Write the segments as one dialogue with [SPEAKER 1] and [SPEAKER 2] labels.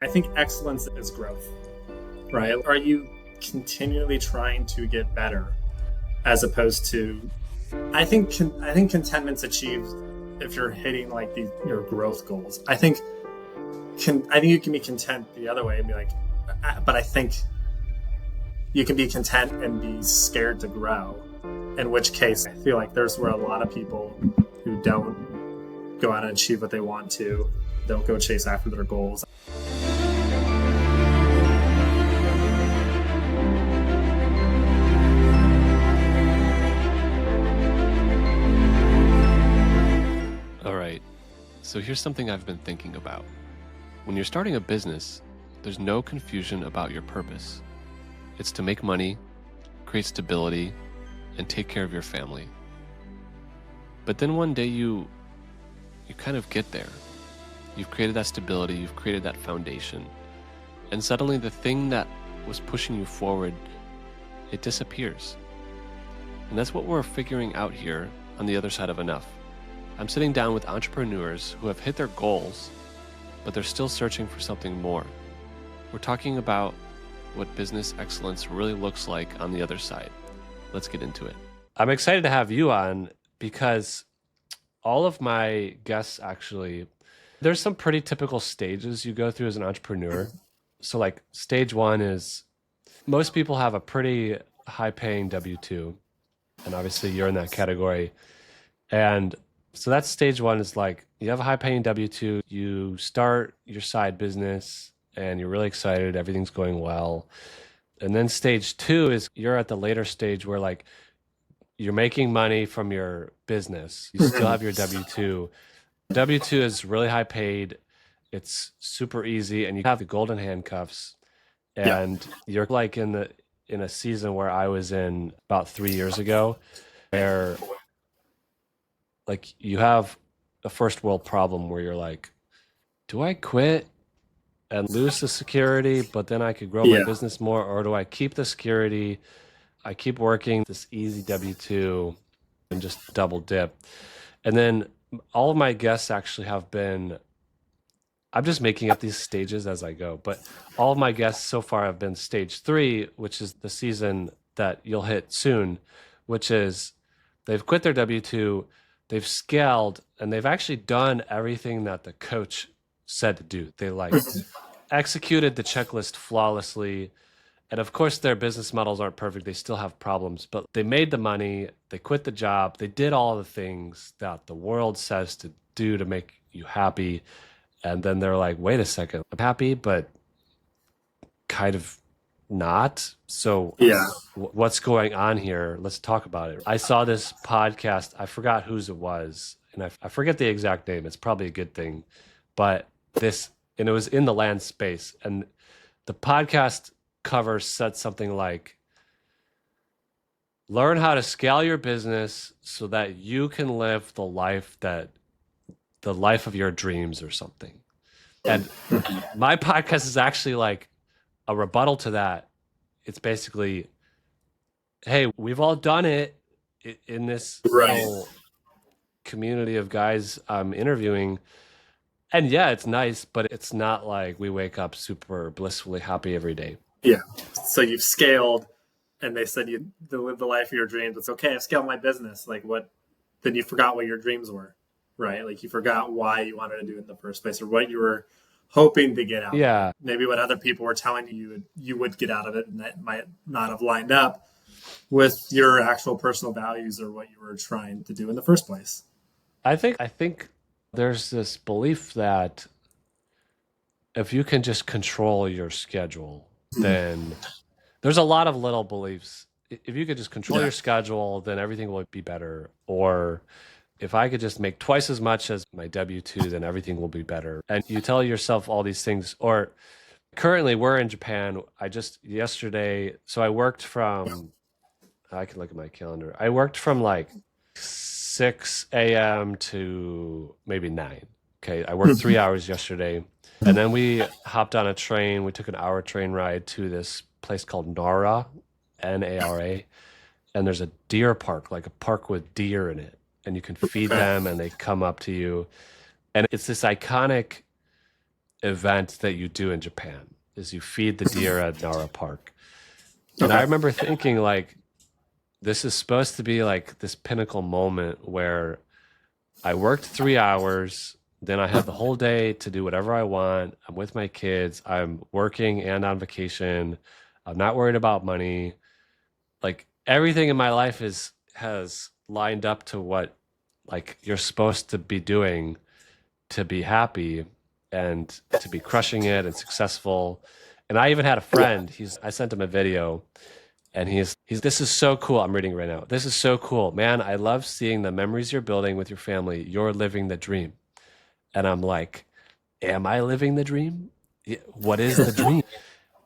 [SPEAKER 1] I think excellence is growth, right? Are you continually trying to get better as opposed to, I think contentment's achieved if you're hitting like your growth goals. I think you can be content the other way and be like, but I think you can be content and be scared to grow. In which case, I feel like there's where a lot of people who don't go out and achieve what they want to, don't go chase after their goals.
[SPEAKER 2] All right, so here's something I've been thinking about. When you're starting a business, there's no confusion about your purpose. It's to make money, create stability, and take care of your family. But then one day you kind of get there. You've created that stability, you've created that foundation, and suddenly the thing that was pushing you forward, it disappears. And that's what we're figuring out here on the other side of enough. I'm sitting down with entrepreneurs who have hit their goals, but they're still searching for something more. We're talking about what business excellence really looks like on the other side. Let's get into it. I'm excited to have you on because all of my guests actually, there's some pretty typical stages you go through as an entrepreneur. So like stage one is most people have a pretty high paying W-2, and obviously you're in that category. And so that's stage one, is like you have a high paying W-2, you start your side business and you're really excited, everything's going well. And then stage two is you're at the later stage where like you're making money from your business. You still have your W-2. W-2 is really high paid. It's super easy, and you have the golden handcuffs. And you're like in a season where I was in about 3 years ago, where like you have a first world problem where you're like, do I quit and lose the security, but then I could grow my business more? Or do I keep the security? I keep working this easy W-2 and just double dip. And then all of my guests actually have been, I'm just making up these stages as I go, but all of my guests so far have been stage 3, which is the season that you'll hit soon, which is they've quit their W-2, they've scaled, and they've actually done everything that the coach said to do. They like executed the checklist flawlessly. And of course, their business models aren't perfect. They still have problems, but they made the money, they quit the job, they did all the things that the world says to do to make you happy. And then they're like, wait a second, I'm happy, but kind of not. So what's going on here? Let's talk about it. I saw this podcast. I forgot whose it was, and I forget the exact name. It's probably a good thing, but and it was in the land space, and the podcast cover said something like, learn how to scale your business so that you can live the life of your dreams or something. And my podcast is actually like a rebuttal to that. It's basically, hey, we've all done it in this little community of guys I'm interviewing. And yeah, it's nice, but it's not like we wake up super blissfully happy every day.
[SPEAKER 1] Yeah. So you've scaled, and they said you to live the life of your dreams. It's okay. I've scaled my business. Like what? Then you forgot what your dreams were, right? Like you forgot why you wanted to do it in the first place, or what you were hoping to get out.
[SPEAKER 2] Yeah.
[SPEAKER 1] Maybe what other people were telling you would get out of it, and that might not have lined up with your actual personal values or what you were trying to do in the first place.
[SPEAKER 2] I think there's this belief that if you can just control your schedule, then there's a lot of little beliefs. If you could just control your schedule, then everything will be better. Or if I could just make twice as much as my W-2, then everything will be better. And you tell yourself all these things. Or currently we're in Japan. Yesterday, so I worked from, I can look at my calendar. I worked from like 6 a.m. to maybe 9. Okay. I worked 3 hours yesterday. And then we hopped on a train. We took an hour train ride to this place called Nara, Nara. And there's a deer park, like a park with deer in it. And you can feed them and they come up to you. And it's this iconic event that you do in Japan is you feed the deer at Nara Park. And I
[SPEAKER 1] Okay.
[SPEAKER 2] remember thinking like, this is supposed to be like this pinnacle moment where I worked 3 hours, then I have the whole day to do whatever I want. I'm with my kids. I'm working and on vacation. I'm not worried about money. Like everything in my life has lined up to what like you're supposed to be doing to be happy and to be crushing it and successful. And I even had a
[SPEAKER 1] Yeah.
[SPEAKER 2] friend, I sent him a video and he's this is so cool. I'm reading right now. This is so cool. Man, I love seeing the memories you're building with your family. You're living the dream. And I'm like, am I living the dream? What is the dream?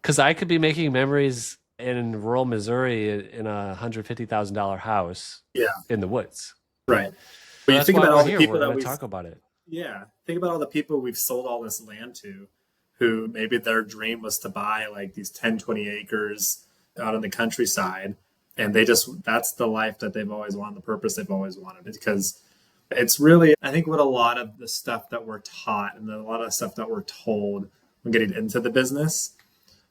[SPEAKER 2] Because I could be making memories in rural Missouri in a $150,000 house
[SPEAKER 1] Yeah.
[SPEAKER 2] in the woods.
[SPEAKER 1] Right.
[SPEAKER 2] So
[SPEAKER 1] But you
[SPEAKER 2] that's
[SPEAKER 1] think
[SPEAKER 2] why
[SPEAKER 1] about
[SPEAKER 2] we're
[SPEAKER 1] all the
[SPEAKER 2] here. We're
[SPEAKER 1] people
[SPEAKER 2] going
[SPEAKER 1] that
[SPEAKER 2] to
[SPEAKER 1] we've,
[SPEAKER 2] talk about it.
[SPEAKER 1] yeah, think about all the people we've sold all this land to, who maybe their dream was to buy like these 10, 20 acres out in the countryside. And that's the life that they've always wanted, the purpose they've always wanted. Because it's really, I think, what a lot of the stuff that we're taught and a lot of stuff that we're told when getting into the business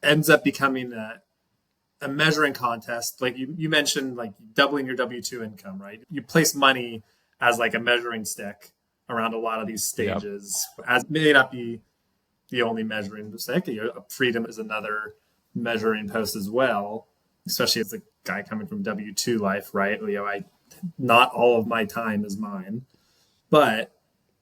[SPEAKER 1] ends up becoming a measuring contest. Like you mentioned, like doubling your W-2 income, right? You place money as like a measuring stick around a lot of these
[SPEAKER 2] Yep.
[SPEAKER 1] stages, as may not be the only measuring stick. Freedom is another measuring post as well, especially as a guy coming from W-2 life, right? Not all of my time is mine, but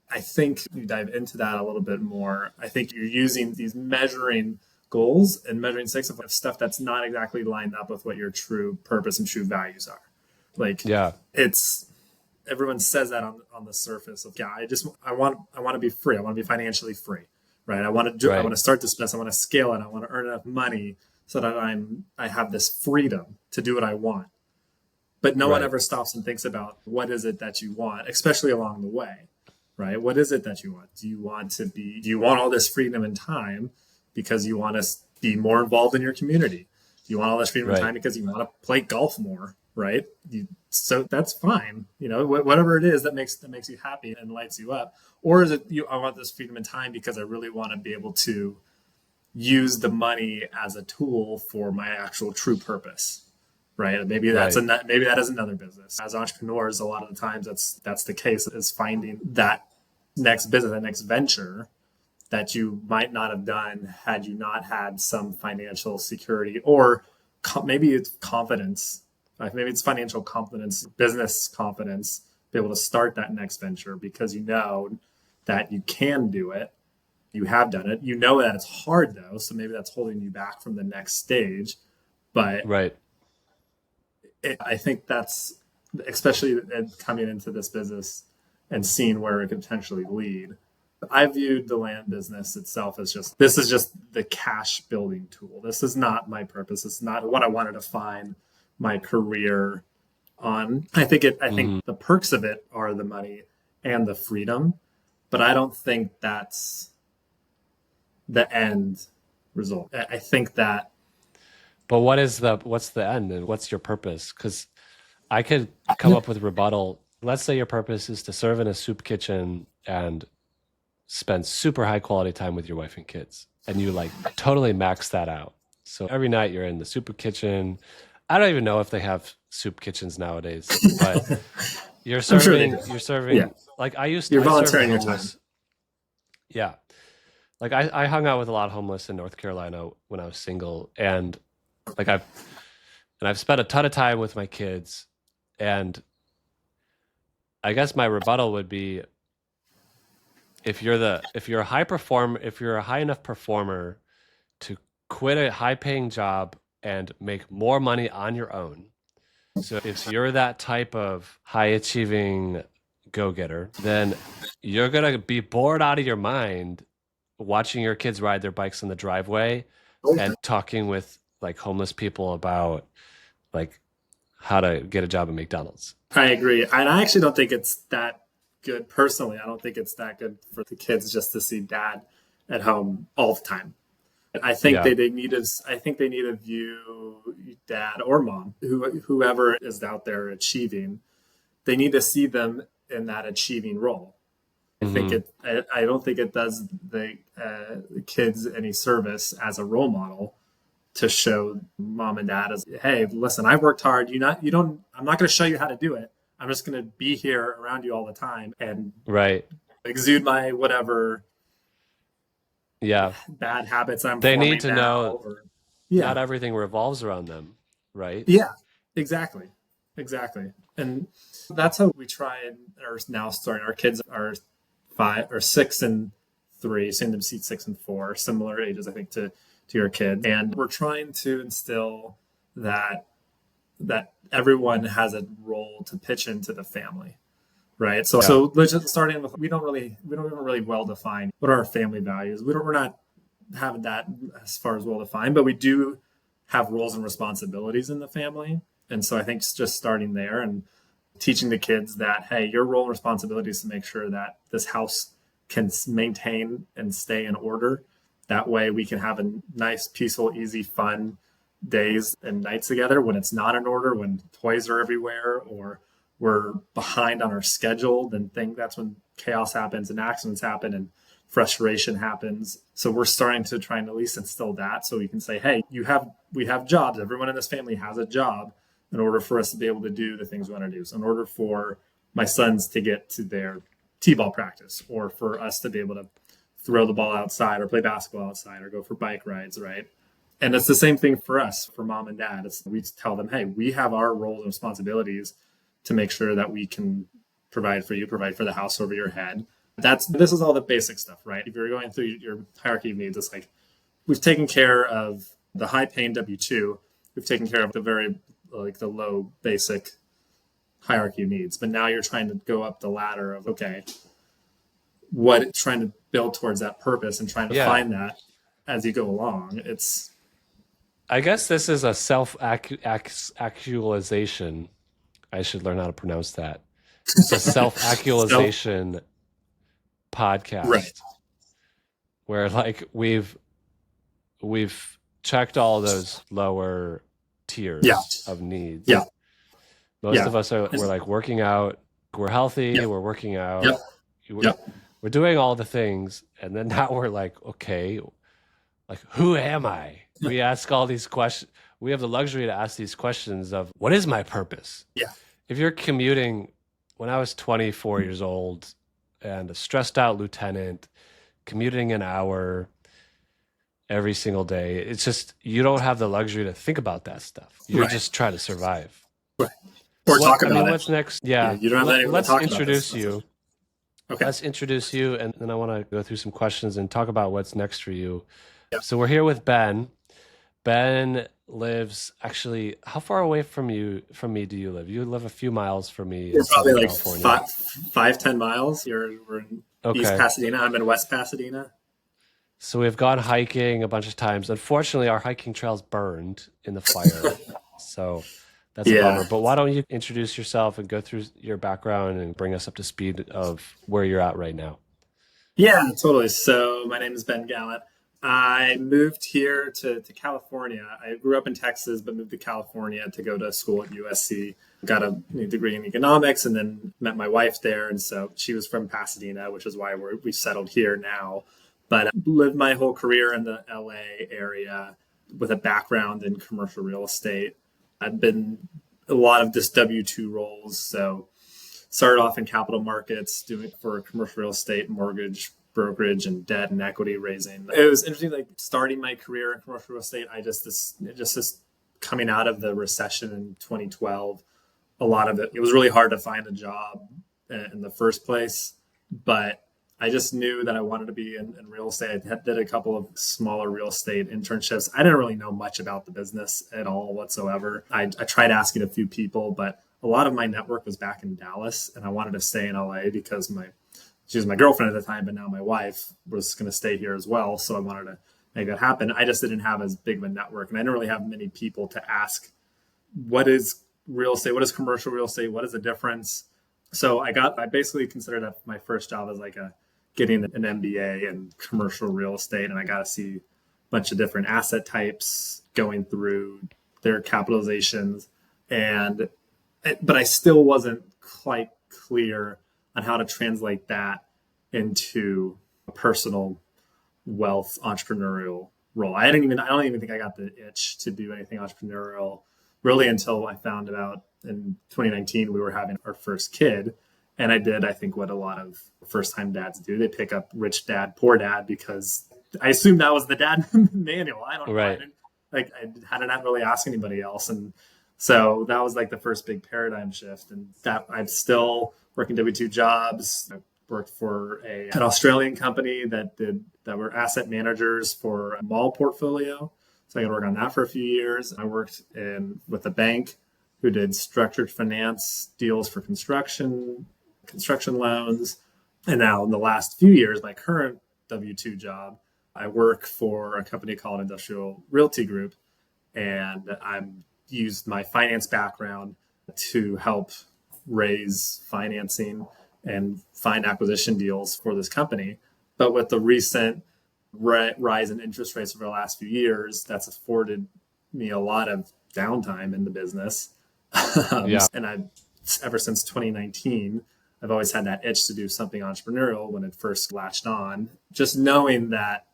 [SPEAKER 1] I think you dive into that a little bit more. I think you're using these measuring goals and measuring sticks of stuff that's not exactly lined up with what your true purpose and true values are. Like
[SPEAKER 2] Yeah.
[SPEAKER 1] it's everyone says that on the surface of, yeah, I want to be free. I want to be financially free, right? I want
[SPEAKER 2] Right.
[SPEAKER 1] to start this business. I want to scale it. I want to earn enough money so that I have this freedom to do what I want. But no one
[SPEAKER 2] Right.
[SPEAKER 1] ever stops and thinks about what is it that you want, especially along the way, right? What is it that you want? Do you want all this freedom and time because you want to be more involved in your community? Do you want all this freedom and
[SPEAKER 2] Right.
[SPEAKER 1] time because you want to play golf more, right? So that's fine. Whatever it is that makes you happy and lights you up. Or is it I want this freedom and time because I really want to be able to use the money as a tool for my actual true purpose, right?
[SPEAKER 2] Right.
[SPEAKER 1] Maybe that is another business. As entrepreneurs, a lot of the times that's the case, is finding that next business, that next venture that you might not have done had you not had some financial security, or maybe it's confidence. Maybe it's financial confidence, business confidence, be able to start that next venture because you know that you can do it. You have done it. You know that it's hard though, so maybe that's holding you back from the next stage. But
[SPEAKER 2] Right.
[SPEAKER 1] I think that's, especially coming into this business and seeing where it could potentially lead. I viewed the land business itself as this is just the cash building tool. This is not my purpose. It's not what I wanted to find my career on. I think
[SPEAKER 2] Hmm.
[SPEAKER 1] the perks of it are the money and the freedom, but I don't think that's the end result. I think that
[SPEAKER 2] But what's the end and what's your purpose? Because I could come up with rebuttal. Let's say your purpose is to serve in a soup kitchen and spend super high quality time with your wife and kids. And you like totally max that out. So every night you're in the soup kitchen. I don't even know if they have soup kitchens nowadays, but
[SPEAKER 1] I'm sure they do.
[SPEAKER 2] you're
[SPEAKER 1] Yeah,
[SPEAKER 2] serving like
[SPEAKER 1] you're
[SPEAKER 2] I served
[SPEAKER 1] volunteering your time.
[SPEAKER 2] homeless. Yeah. Like I hung out with a lot of homeless in North Carolina when I was single and like I've spent a ton of time with my kids and I guess my rebuttal would be if you're a high enough performer to quit a high paying job and make more money on your own. So if you're that type of high achieving go getter, then you're going to be bored out of your mind watching your kids ride their bikes in the driveway and talking with like homeless people about like how to get a job at McDonald's.
[SPEAKER 1] I agree. And I actually don't think it's that good personally. I don't think it's that good for the kids just to see dad at home all the time.
[SPEAKER 2] Yeah.
[SPEAKER 1] I think they need to view dad or mom, whoever is out there achieving, they need to see them in that achieving role.
[SPEAKER 2] Hmm.
[SPEAKER 1] I don't think it does the kids any service as a role model to show mom and dad as, hey, listen, I worked hard. You don't. I'm not going to show you how to do it. I'm just going to be here around you all the time and
[SPEAKER 2] Right.
[SPEAKER 1] exude my whatever
[SPEAKER 2] Yeah.
[SPEAKER 1] bad habits I'm
[SPEAKER 2] They need
[SPEAKER 1] forming
[SPEAKER 2] to
[SPEAKER 1] now.
[SPEAKER 2] know
[SPEAKER 1] Or
[SPEAKER 2] not
[SPEAKER 1] yeah,
[SPEAKER 2] everything revolves around them, right?
[SPEAKER 1] yeah, exactly, exactly. And that's how we try and are now starting. Our kids are 5 or 6 and 3, soon to be 6 and 4, similar ages, I think, to your kids. And we're trying to instill that everyone has a role to pitch into the family, right? So
[SPEAKER 2] Yeah.
[SPEAKER 1] let's just starting with, we don't even really well define what are our family values. We're not having that as far as well defined, but we do have roles and responsibilities in the family. And so I think it's just starting there and teaching the kids that, hey, your role and responsibility is to make sure that this house can maintain and stay in order. That way we can have a nice, peaceful, easy, fun days and nights together. When it's not in order, when toys are everywhere or we're behind on our schedule, then that's when chaos happens and accidents happen and frustration happens. So we're starting to try and at least instill that so we can say, hey, we have jobs. Everyone in this family has a job in order for us to be able to do the things we want to do. So in order for my sons to get to their t-ball practice, or for us to be able to throw the ball outside or play basketball outside or go for bike rides, right? And it's the same thing for us, for mom and dad. We tell them, hey, we have our roles and responsibilities to make sure that we can provide for you, provide for the house over your head. This is all the basic stuff, right? If you're going through your hierarchy of needs, it's like we've taken care of the high paying W-2. We've taken care of the very the low basic hierarchy of needs. But now you're trying to go up the ladder of, okay, trying to build towards that purpose and trying to
[SPEAKER 2] Yeah.
[SPEAKER 1] find that as you go along.
[SPEAKER 2] I guess this is a self actualization. I should learn how to pronounce that. It's a self
[SPEAKER 1] So,
[SPEAKER 2] actualization
[SPEAKER 1] right.
[SPEAKER 2] podcast where like we've checked all those lower
[SPEAKER 1] Yeah.
[SPEAKER 2] tiers of needs.
[SPEAKER 1] Yeah.
[SPEAKER 2] Most
[SPEAKER 1] Yeah.
[SPEAKER 2] of us we're like working out, we're healthy,
[SPEAKER 1] Yep.
[SPEAKER 2] we're working
[SPEAKER 1] Yep.
[SPEAKER 2] out, we're,
[SPEAKER 1] Yep.
[SPEAKER 2] we're doing all the things, and then now we're like, okay, like who am I? We ask all these questions. We have the luxury to ask these questions of what is my purpose?
[SPEAKER 1] Yeah.
[SPEAKER 2] If you're commuting, when I was 24 years old and a stressed out lieutenant, commuting an hour every single day, it's just you don't have the luxury to think about that stuff. You're
[SPEAKER 1] Right.
[SPEAKER 2] just trying to survive.
[SPEAKER 1] Right. Or talk about it.
[SPEAKER 2] What's next?
[SPEAKER 1] Yeah.
[SPEAKER 2] Yeah,
[SPEAKER 1] You don't have anyone to
[SPEAKER 2] let's
[SPEAKER 1] talk about this.
[SPEAKER 2] introduce you.
[SPEAKER 1] Okay.
[SPEAKER 2] Let's introduce you, and then I want to go through some questions and talk about what's next for you.
[SPEAKER 1] Yep.
[SPEAKER 2] So we're here with Ben. Ben lives actually. How far away from me do you live? You live a few miles from me
[SPEAKER 1] We're
[SPEAKER 2] in
[SPEAKER 1] probably
[SPEAKER 2] Southern
[SPEAKER 1] like
[SPEAKER 2] California.
[SPEAKER 1] 5, 10 miles. We're in East
[SPEAKER 2] Okay.
[SPEAKER 1] Pasadena. I'm in West Pasadena.
[SPEAKER 2] So we've gone hiking a bunch of times. Unfortunately, our hiking trails burned in the fire. So that's a bummer.
[SPEAKER 1] Yeah.
[SPEAKER 2] But why don't you introduce yourself and go through your background and bring us up to speed of where you're at right now?
[SPEAKER 1] Yeah, totally. So my name is Ben Gallant. I moved here to California. I grew up in Texas, but moved to California to go to school at USC. Got a degree in economics and then met my wife there. And so she was from Pasadena, which is why we settled here now. But I lived my whole career in the LA area with a background in commercial real estate. I've been a lot of just W-2 roles. So started off in capital markets, doing for commercial real estate, mortgage brokerage, and debt and equity raising. It was interesting, like starting my career in commercial real estate. This coming out of the recession in 2012. A lot of it was really hard to find a job in the first place, but I just knew that I wanted to be in real estate. I did a couple of smaller real estate internships. I didn't really know much about the business at all whatsoever. I tried asking a few people, but a lot of my network was back in Dallas, and I wanted to stay in LA because she was my girlfriend at the time, but now my wife was going to stay here as well. So I wanted to make that happen. I just didn't have as big of a network, and I didn't really have many people to ask, what is real estate? What is commercial real estate? What is the difference? So I basically considered that my first job as getting an MBA in commercial real estate. And I got to see a bunch of different asset types, going through their capitalizations. But I still wasn't quite clear on how to translate that into a personal wealth entrepreneurial role. I don't even think I got the itch to do anything entrepreneurial really until I found out in 2019 we were having our first kid. And I think what a lot of first time dads do. They pick up rich dad, poor dad, because I assume that was the dad manual. I don't know.
[SPEAKER 2] Right.
[SPEAKER 1] I had not really asked anybody else. And so that was like the first big paradigm shift. And that I'm still working W-2 jobs. I worked for an Australian company that were asset managers for a mall portfolio. So I got to work on that for a few years. I worked with a bank who did structured finance deals for construction loans. And now in the last few years, my current W-2 job, I work for a company called Industrial Realty Group. And I'm used my finance background to help raise financing and find acquisition deals for this company. But with the recent rise in interest rates over the last few years, that's afforded me a lot of downtime in the business. And ever since 2019, I've always had that itch to do something entrepreneurial when it first latched on. Just knowing that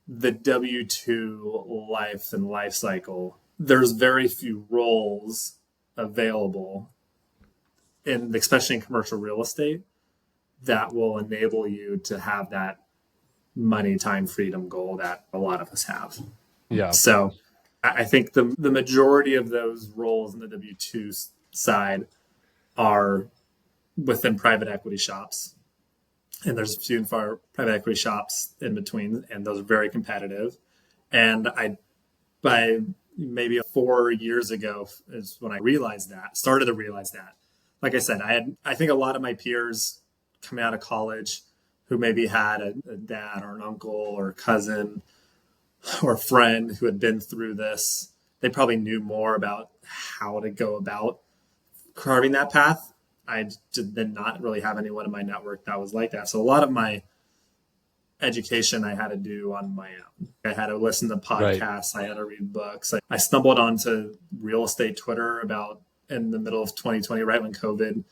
[SPEAKER 1] the W-2 life and life cycle, there's very few roles available, especially in commercial real estate, that will enable you to have that money, time, freedom goal that a lot of us have.
[SPEAKER 2] Yeah.
[SPEAKER 1] So I think the majority of those roles in the W-2 side are within private equity shops. And there's a few private equity shops in between, and those are very competitive. And by maybe 4 years ago is when I started to realize that. Like I said, I think a lot of my peers coming out of college who maybe had a dad or an uncle or a cousin or a friend who had been through this, they probably knew more about how to go about carving that path. I did not really have anyone in my network that was like that. So a lot of my education I had to do on my own. I had to listen to podcasts. Right. I had to read books. I stumbled onto real estate Twitter about in the middle of 2020, right when COVID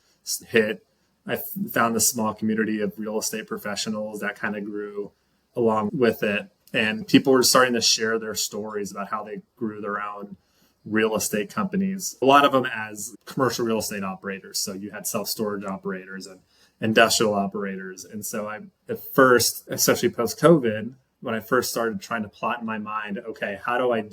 [SPEAKER 1] hit. I found a small community of real estate professionals that kind of grew along with it. And people were starting to share their stories about how they grew their own real estate companies, a lot of them as commercial real estate operators. So you had self-storage operators and industrial operators. And so at first, especially post-COVID, when I first started trying to plot in my mind, okay, how do I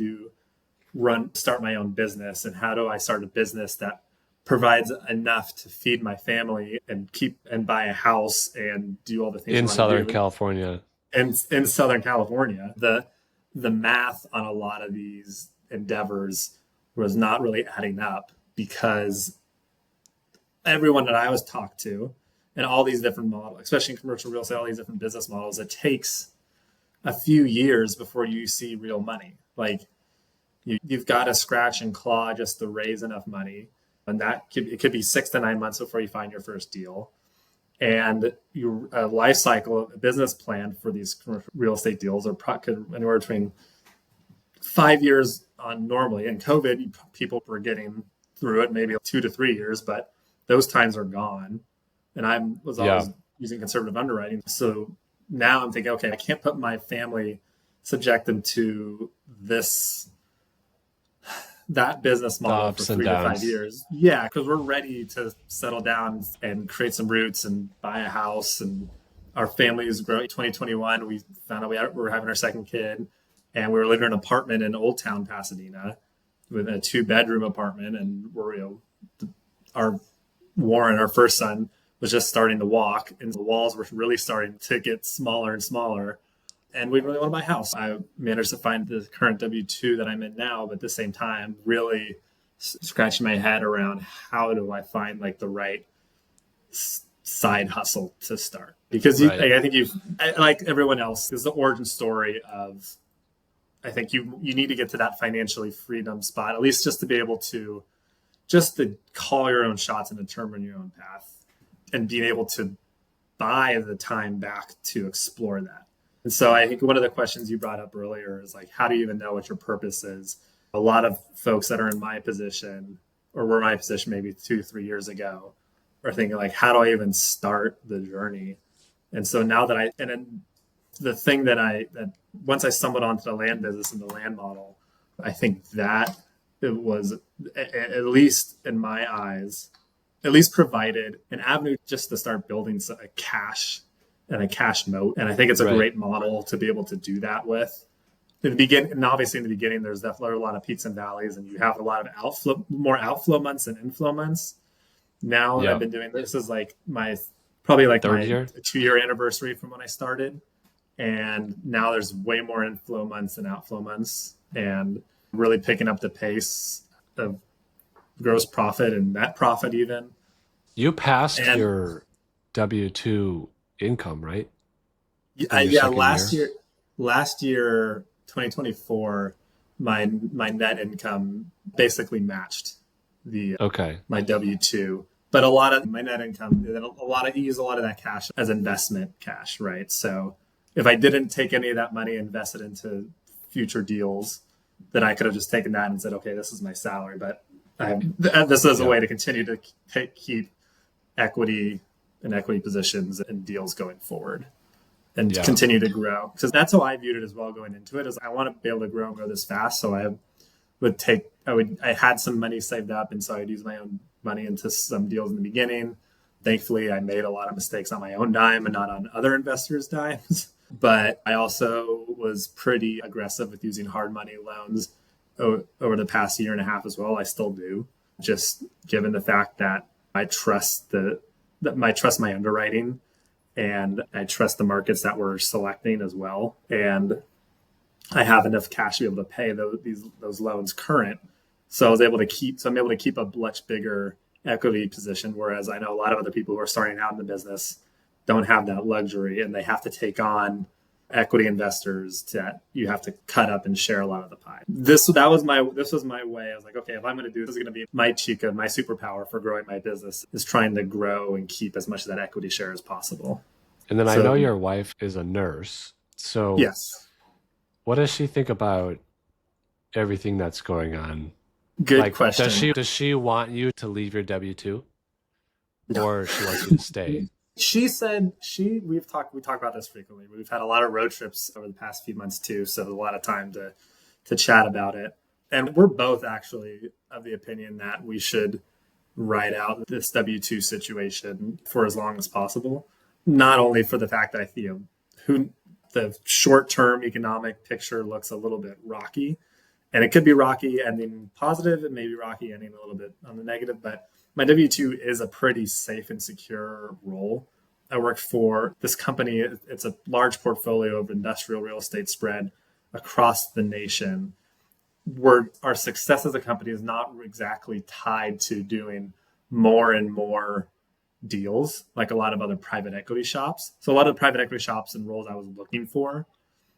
[SPEAKER 1] start my own business? And how do I start a business that provides enough to feed my family and buy a house and do all the things
[SPEAKER 2] in Southern California?
[SPEAKER 1] In Southern California, the math on a lot of these endeavors was not really adding up, because everyone that I was talked to and all these different models, especially in commercial real estate, all these different business models, it takes a few years before you see real money. Like you've got to scratch and claw just to raise enough money. And it could be 6 to 9 months before you find your first deal. And your life cycle, a business plan for these commercial real estate deals could anywhere between 5 years on normally. And COVID, people were getting through it maybe 2 to 3 years, but those times are gone. And I was always using conservative underwriting. So now I'm thinking, okay, I can't put my family, subject them to that business model for 3 to 5 years. Yeah, because we're ready to settle down and create some roots and buy a house. And our family is growing. 2021, we found out we were having our second kid. And we were living in an apartment in Old Town, Pasadena, with a 2-bedroom apartment. And our Warren, our first son, was just starting to walk, and the walls were really starting to get smaller and smaller. And we really want to buy a house. I managed to find the current W-2 that I'm in now, but at the same time, really scratching my head around how do I find like the right side hustle to start? Because I think like everyone else, is the origin story of, I think you need to get to that financially freedom spot, at least just to be able to call your own shots and determine your own path, and being able to buy the time back to explore that. And so I think one of the questions you brought up earlier is like, how do you even know what your purpose is? A lot of folks that are in my position, or were in my position maybe 2 to 3 years ago, are thinking like, how do I even start the journey? And so now that and then the thing that once I stumbled onto the land business and the land model, I think that it was, at least in my eyes, at least provided an avenue just to start building a cash and a cash moat. And I think it's a great model to be able to do that with. In the beginning, and obviously in the beginning, there's definitely a lot of peaks and valleys, and you have a lot of more outflow months than inflow months. Now I've been doing this is like probably my 2-year anniversary from when I started. And now there's way more inflow months than outflow months, and really picking up the pace of gross profit and net profit even.
[SPEAKER 2] You passed your W-2 income, right?
[SPEAKER 1] Yeah, last year, 2024, my net income basically matched my W-2. But a lot of my net income, use a lot of that cash as investment cash, right? So if I didn't take any of that money and invest it into future deals, then I could have just taken that and said, okay, this is my salary. But this is a way to continue to keep equity and equity positions and deals going forward and continue to grow. Because that's how I viewed it as well going into it, is I want to be able to grow and grow this fast. So I had some money saved up, and so I'd use my own money into some deals in the beginning. Thankfully, I made a lot of mistakes on my own dime and not on other investors' dimes. But I also was pretty aggressive with using hard money loans over the past year and a half as well. I still do, just given the fact that I trust my underwriting, and I trust the markets that we're selecting as well. And I have enough cash to be able to pay those loans current. So I'm able to keep a much bigger equity position. Whereas I know a lot of other people who are starting out in the business don't have that luxury, and they have to take on equity investors that you have to cut up and share a lot of the pie. This was my way. I was like, okay, if I'm going to do this, is going to be my chica, my superpower for growing my business, is trying to grow and keep as much of that equity share as possible.
[SPEAKER 2] And then I know your wife is a nurse. So
[SPEAKER 1] yes,
[SPEAKER 2] what does she think about everything that's going on?
[SPEAKER 1] Good question.
[SPEAKER 2] Does she want you to leave your W-2? No. Or she wants you to stay?
[SPEAKER 1] She said we talk about this frequently. We've had a lot of road trips over the past few months too, so a lot of time to chat about it. And we're both actually of the opinion that we should ride out this W-2 situation for as long as possible. Not only for the fact that the short-term economic picture looks a little bit rocky, and it could be rocky ending positive, and maybe rocky ending a little bit on the negative, but my W-2 is a pretty safe and secure role. I work for this company. It's a large portfolio of industrial real estate spread across the nation, where our success as a company is not exactly tied to doing more and more deals like a lot of other private equity shops. So a lot of the private equity shops and roles I was looking for,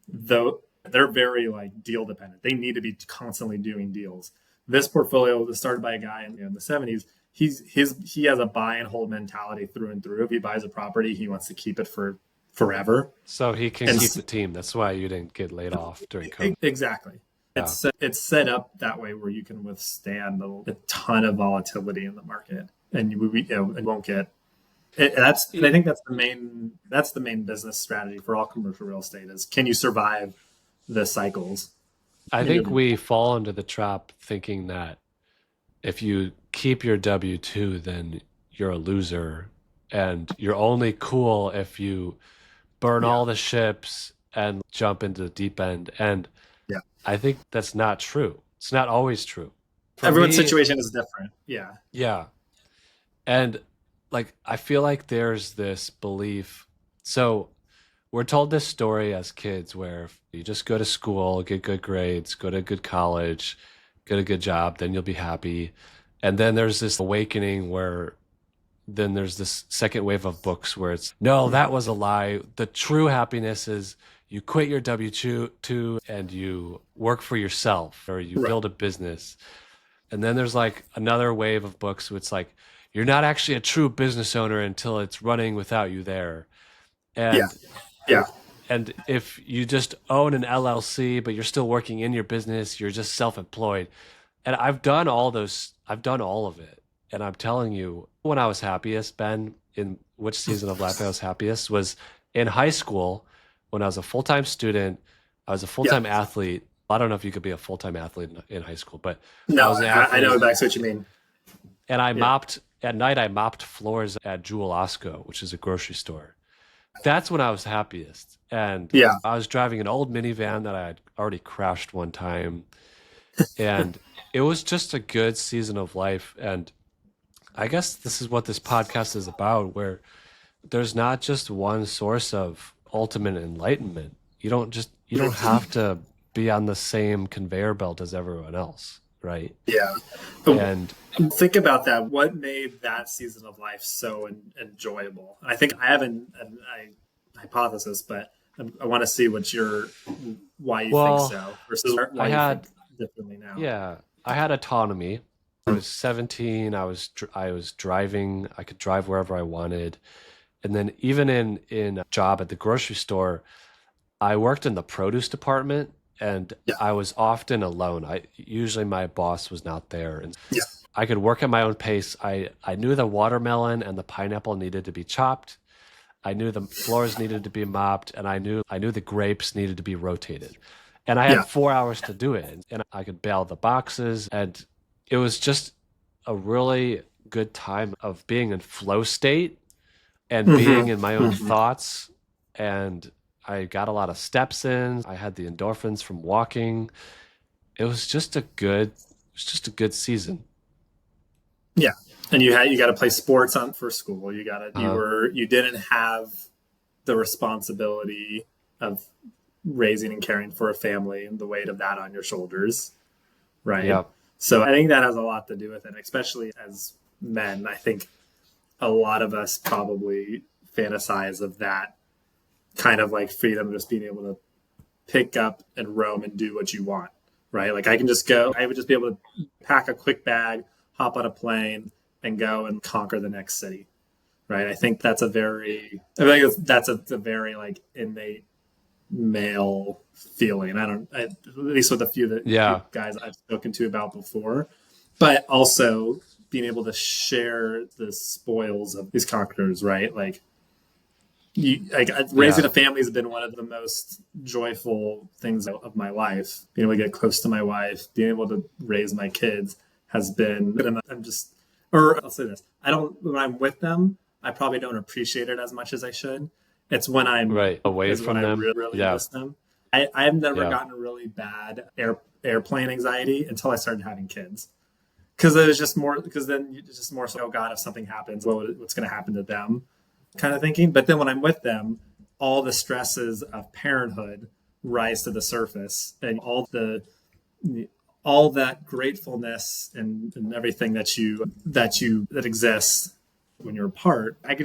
[SPEAKER 1] though, they're very deal dependent. They need to be constantly doing deals. This portfolio was started by a guy in the 70s. He has a buy and hold mentality through and through. If he buys a property, he wants to keep it for forever.
[SPEAKER 2] So he can keep the team. That's why you didn't get laid off during COVID.
[SPEAKER 1] Exactly. Yeah. It's set up that way where you can withstand a ton of volatility in the market, and it won't get. And I think that's the main business strategy for all commercial real estate is, can you survive the cycles?
[SPEAKER 2] I think we fall into the trap thinking that if you keep your W-2, then you're a loser, and you're only cool if you burn all the ships and jump into the deep end. And I think that's not true. It's not always true.
[SPEAKER 1] Everyone's situation is different. Yeah.
[SPEAKER 2] Yeah. And I feel like there's this belief. So we're told this story as kids where if you just go to school, get good grades, go to a good college, get a good job, then you'll be happy. And then there's this awakening where then there's this second wave of books where it's, no, that was a lie. The true happiness is you quit your W-2 and you work for yourself, or you build a business. And then there's another wave of books where it's you're not actually a true business owner until it's running without you there. And and if you just own an LLC, but you're still working in your business, you're just self-employed. And I've done all of it. And I'm telling you, when I was happiest, Ben, in which season of life I was happiest was In high school, when I was a full-time student, I was a
[SPEAKER 1] Yeah.
[SPEAKER 2] full-time athlete. I don't know if you could be a full-time athlete in high school, but I
[SPEAKER 1] No,
[SPEAKER 2] was an
[SPEAKER 1] I know
[SPEAKER 2] athlete,
[SPEAKER 1] exactly what you mean.
[SPEAKER 2] and I
[SPEAKER 1] Yeah.
[SPEAKER 2] mopped at night. I mopped floors at Jewel Osco, which is a grocery store. That's when I was happiest. And
[SPEAKER 1] Yeah.
[SPEAKER 2] I was driving an old minivan that I had already crashed one time, and it was just a good season of life. And I guess this is what this podcast is about, where there's not just one source of ultimate enlightenment. You don't have to be on the same conveyor belt as everyone else, right?
[SPEAKER 1] Yeah.
[SPEAKER 2] And
[SPEAKER 1] Think about that. What made that season of life so enjoyable? I think I have a hypothesis, but I want to see why you think
[SPEAKER 2] well,
[SPEAKER 1] so versus
[SPEAKER 2] I
[SPEAKER 1] why you think
[SPEAKER 2] had
[SPEAKER 1] differently now.
[SPEAKER 2] yeah, I had autonomy. I was 17. I was driving. I could drive wherever I wanted. And then even in a job at the grocery store, I worked in the produce department and
[SPEAKER 1] Yeah.
[SPEAKER 2] I was often alone. I usually my boss was not there and
[SPEAKER 1] Yeah.
[SPEAKER 2] I could work at my own pace. I knew the watermelon and the pineapple needed to be chopped. I knew the floors needed to be mopped and I knew the grapes needed to be rotated. And I
[SPEAKER 1] Yeah.
[SPEAKER 2] had 4 hours to do it and I could bale the boxes and it was just a really good time of being in flow state and being in my own thoughts. And I got a lot of steps in. I had the endorphins from walking. It was just a good season.
[SPEAKER 1] Yeah. And you got to play sports on for school.
[SPEAKER 2] Uh,
[SPEAKER 1] You didn't have the responsibility of raising and caring for a family and the weight of that on your shoulders, right?
[SPEAKER 2] yeah,
[SPEAKER 1] So I think that has a lot to do with it, especially as men. I think a lot of us probably fantasize of that kind of like freedom, just being able to pick up and roam and do what you want, right? Like I can just go, I would just be able to pack a quick bag, hop on a plane, and go and conquer the next city, right? I think that's a very like innate male feeling. At least with a few
[SPEAKER 2] yeah,
[SPEAKER 1] guys I've spoken to about before, but also being able to share the spoils of these conquerors, right? Raising
[SPEAKER 2] yeah,
[SPEAKER 1] a family has been one of the most joyful things of my life. Being able to get close to my wife, being able to raise my kids has been. Or I'll say this: when I'm with them, I probably don't appreciate it as much as I should. It's
[SPEAKER 2] right. Away
[SPEAKER 1] when
[SPEAKER 2] from
[SPEAKER 1] I
[SPEAKER 2] them.
[SPEAKER 1] really
[SPEAKER 2] Yeah,
[SPEAKER 1] miss them. I've never
[SPEAKER 2] yeah,
[SPEAKER 1] gotten really bad airplane anxiety until I started having kids. Because it was just more. Because then it's just more so, oh God, if something happens, what's going to happen to them? Kind of thinking. But then when I'm with them, all the stresses of parenthood rise to the surface, and all that gratefulness and everything that exists when you're apart. I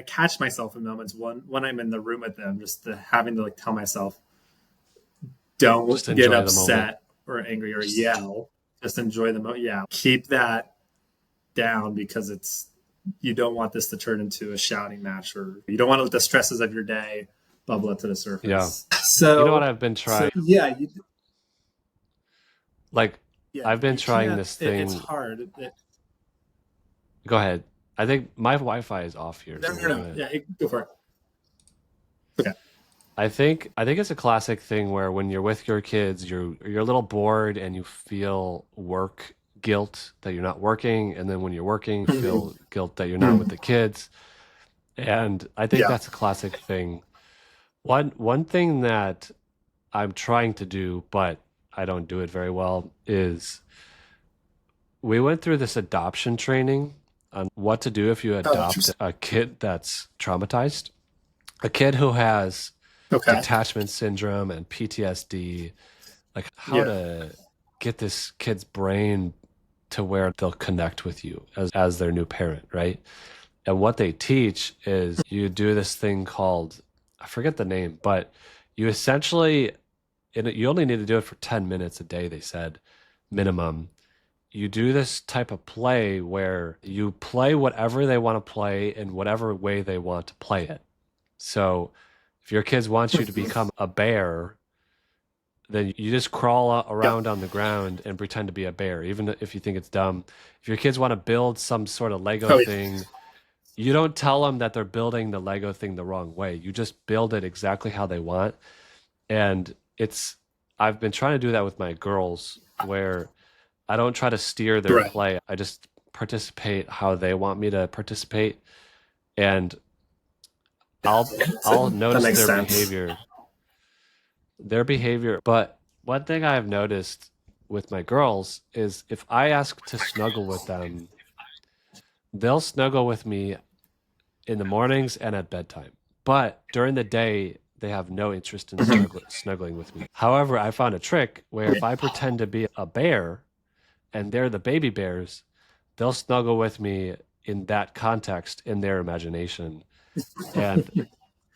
[SPEAKER 1] catch myself in moments when I'm in the room with them, just having to like tell myself,
[SPEAKER 2] just
[SPEAKER 1] don't get
[SPEAKER 2] enjoy the moment.
[SPEAKER 1] upset or angry or yell. Just enjoy the moment. Yeah, keep that down because you don't want this to turn into a shouting match, or you don't want to let the stresses of your day bubble up to the
[SPEAKER 2] Yeah.
[SPEAKER 1] surface.
[SPEAKER 2] You know what I've been trying?
[SPEAKER 1] Yeah,
[SPEAKER 2] Like, I've been
[SPEAKER 1] you
[SPEAKER 2] trying
[SPEAKER 1] can't.
[SPEAKER 2] this
[SPEAKER 1] It's
[SPEAKER 2] thing.
[SPEAKER 1] hard.
[SPEAKER 2] Go ahead. I think my Wi-Fi is off here, so we're
[SPEAKER 1] No.
[SPEAKER 2] gonna.
[SPEAKER 1] Yeah, go for it. Okay.
[SPEAKER 2] I think it's a classic thing where when you're with your kids, you're a little bored and you feel work guilt that you're not working, and then when you're working, you feel guilt that you're not with the kids. And I think
[SPEAKER 1] Yeah.
[SPEAKER 2] that's a classic thing. One thing that I'm trying to do, but I don't do it very well, is we went through this adoption training on what to do if you
[SPEAKER 1] Oh,
[SPEAKER 2] adopt
[SPEAKER 1] interesting.
[SPEAKER 2] a kid that's traumatized, a kid who has
[SPEAKER 1] Okay.
[SPEAKER 2] attachment syndrome and PTSD, like how
[SPEAKER 1] Yeah.
[SPEAKER 2] to get this kid's brain to where they'll connect with you as their new parent, right? And what they teach is you do this thing called, I forget the name, but you essentially, you only need to do it for 10 minutes a day, they said, minimum. You do this type of play where you play whatever they want to play in whatever way they want to play it. So if your kids want you to become a bear, then you just crawl
[SPEAKER 1] Yep.
[SPEAKER 2] around on the ground and pretend to be a bear, even if you think it's dumb. If your kids want to build some sort of Lego
[SPEAKER 1] Oh, yeah.
[SPEAKER 2] thing, You don't tell them that they're building the Lego thing the wrong way. You just build it exactly how they want. And I've been trying to do that with my girls where I don't try to steer their
[SPEAKER 1] Right.
[SPEAKER 2] play. I just participate how they want me to participate. And I'll
[SPEAKER 1] That
[SPEAKER 2] notice
[SPEAKER 1] makes sense.
[SPEAKER 2] their behavior. But one thing I've noticed with my girls is if I ask to snuggle with them, they'll snuggle with me in the mornings and at bedtime. But during the day, they have no interest in
[SPEAKER 1] Mhm.
[SPEAKER 2] snuggling with me. However, I found a trick where if I pretend to be a bear and they're the baby bears, they'll snuggle with me in that context in their imagination. And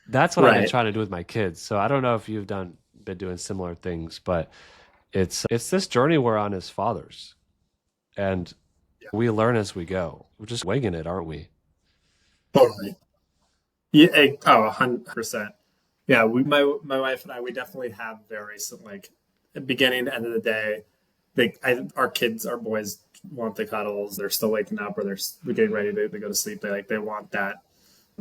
[SPEAKER 2] that's what I've been
[SPEAKER 1] Right.
[SPEAKER 2] trying to do with my kids. So I don't know if you've been doing similar things, but it's this journey we're on as fathers. And we learn as we go. We're just winging it, aren't we?
[SPEAKER 1] Totally. Yeah. 100%. Yeah. My wife and I, we definitely have very like beginning, end of the day. Our kids, our boys want the cuddles. They're still waking up, or they're getting ready to go to sleep. They want that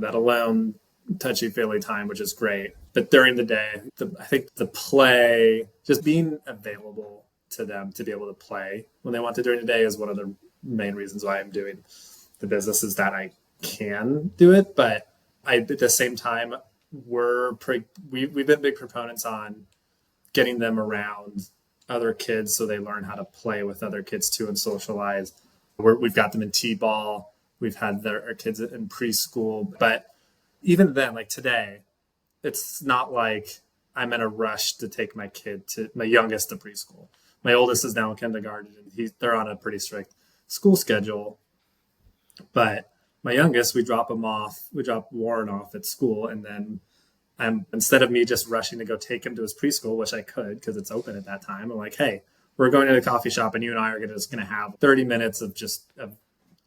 [SPEAKER 1] alone, touchy feely time, which is great. But during the day, I think the play, just being available to them to be able to play when they want to during the day is one of the main reasons why I'm doing the business, is that I can do it. But at the same time, we've been big proponents on getting them around other kids so they learn how to play with other kids too and socialize. We've got them in t-ball. We've had our kids in preschool. But even then, like today, it's not like I'm in a rush to take my youngest to preschool. My oldest is now in kindergarten, and they're on a pretty strict school schedule. But my youngest, we drop Warren off at school, and then instead of me just rushing to go take him to his preschool, which I could because it's open at that time, I'm like, hey, we're going to the coffee shop, and you and I are just going to have 30 minutes of just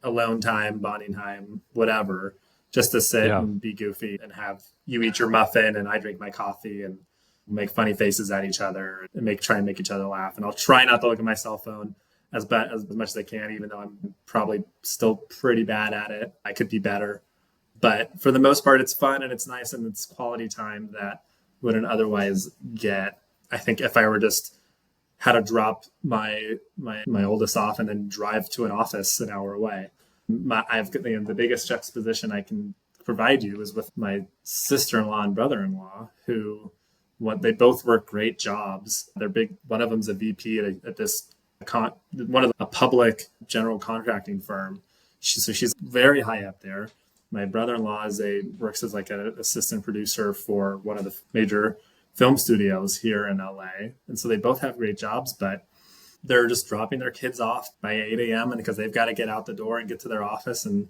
[SPEAKER 1] alone time, bonding time, whatever, just to sit
[SPEAKER 2] Yeah.
[SPEAKER 1] and be goofy and have you eat your muffin and I drink my coffee and make funny faces at each other and try and make each other laugh. And I'll try not to look at my cell phone as much as I can, even though I'm probably still pretty bad at it. I could be better. But for the most part, it's fun and it's nice and it's quality time that wouldn't otherwise get. I think if I were just had to drop my oldest off and then drive to an office an hour away, I've got the biggest juxtaposition I can provide you is with my sister-in-law and brother-in-law, who they both work great jobs. They're big. One of them's a VP at this one of a public general contracting firm. So she's very high up there. My brother-in-law works as like an assistant producer for one of the major film studios here in LA. And so they both have great jobs, but they're just dropping their kids off by 8 a.m. and because they've got to get out the door and get to their office, and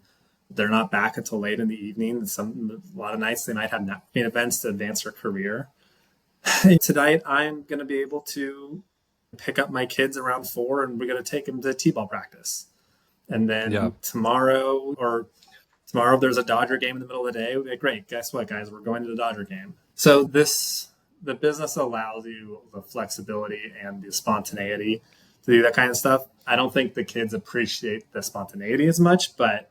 [SPEAKER 1] they're not back until late in the evening. A lot of nights they might have networking events to advance their career. And tonight I'm going to be able to pick up my kids around 4 and we're going to take them to t-ball practice. And
[SPEAKER 2] Yeah.
[SPEAKER 1] then tomorrow, if there's a Dodger game in the middle of the day, we'll be like, great, guess what, guys? We're going to the Dodger game. So the business allows you the flexibility and the spontaneity to do that kind of stuff. I don't think the kids appreciate the spontaneity as much, but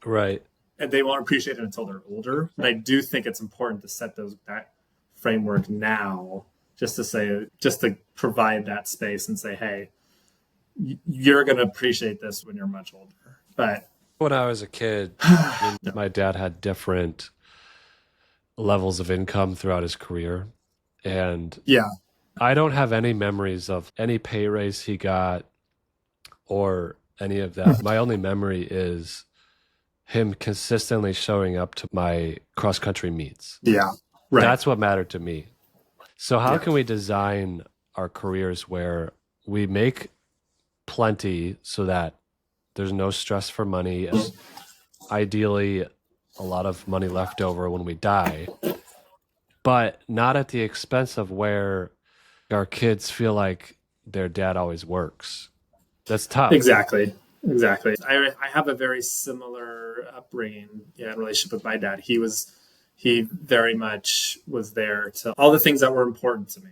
[SPEAKER 2] Right.
[SPEAKER 1] they won't appreciate it until they're older. But I do think it's important to set that framework now, just to provide that space and say, hey, you're going to appreciate this when you're much older. But
[SPEAKER 2] When I was a kid, my dad had different levels of income throughout his career. And
[SPEAKER 1] yeah,
[SPEAKER 2] I don't have any memories of any pay raise he got or any of that. My only memory is him consistently showing up to my cross country meets.
[SPEAKER 1] yeah, right,
[SPEAKER 2] That's what mattered to me. So, how
[SPEAKER 1] yeah,
[SPEAKER 2] can we design our careers where we make plenty so that there's no stress for money, and ideally a lot of money left over when we die, but not at the expense of where our kids feel like their dad always works? That's tough.
[SPEAKER 1] exactly. I have a very similar upbringing, in relationship with my dad. He very much was there to all the things that were important to me.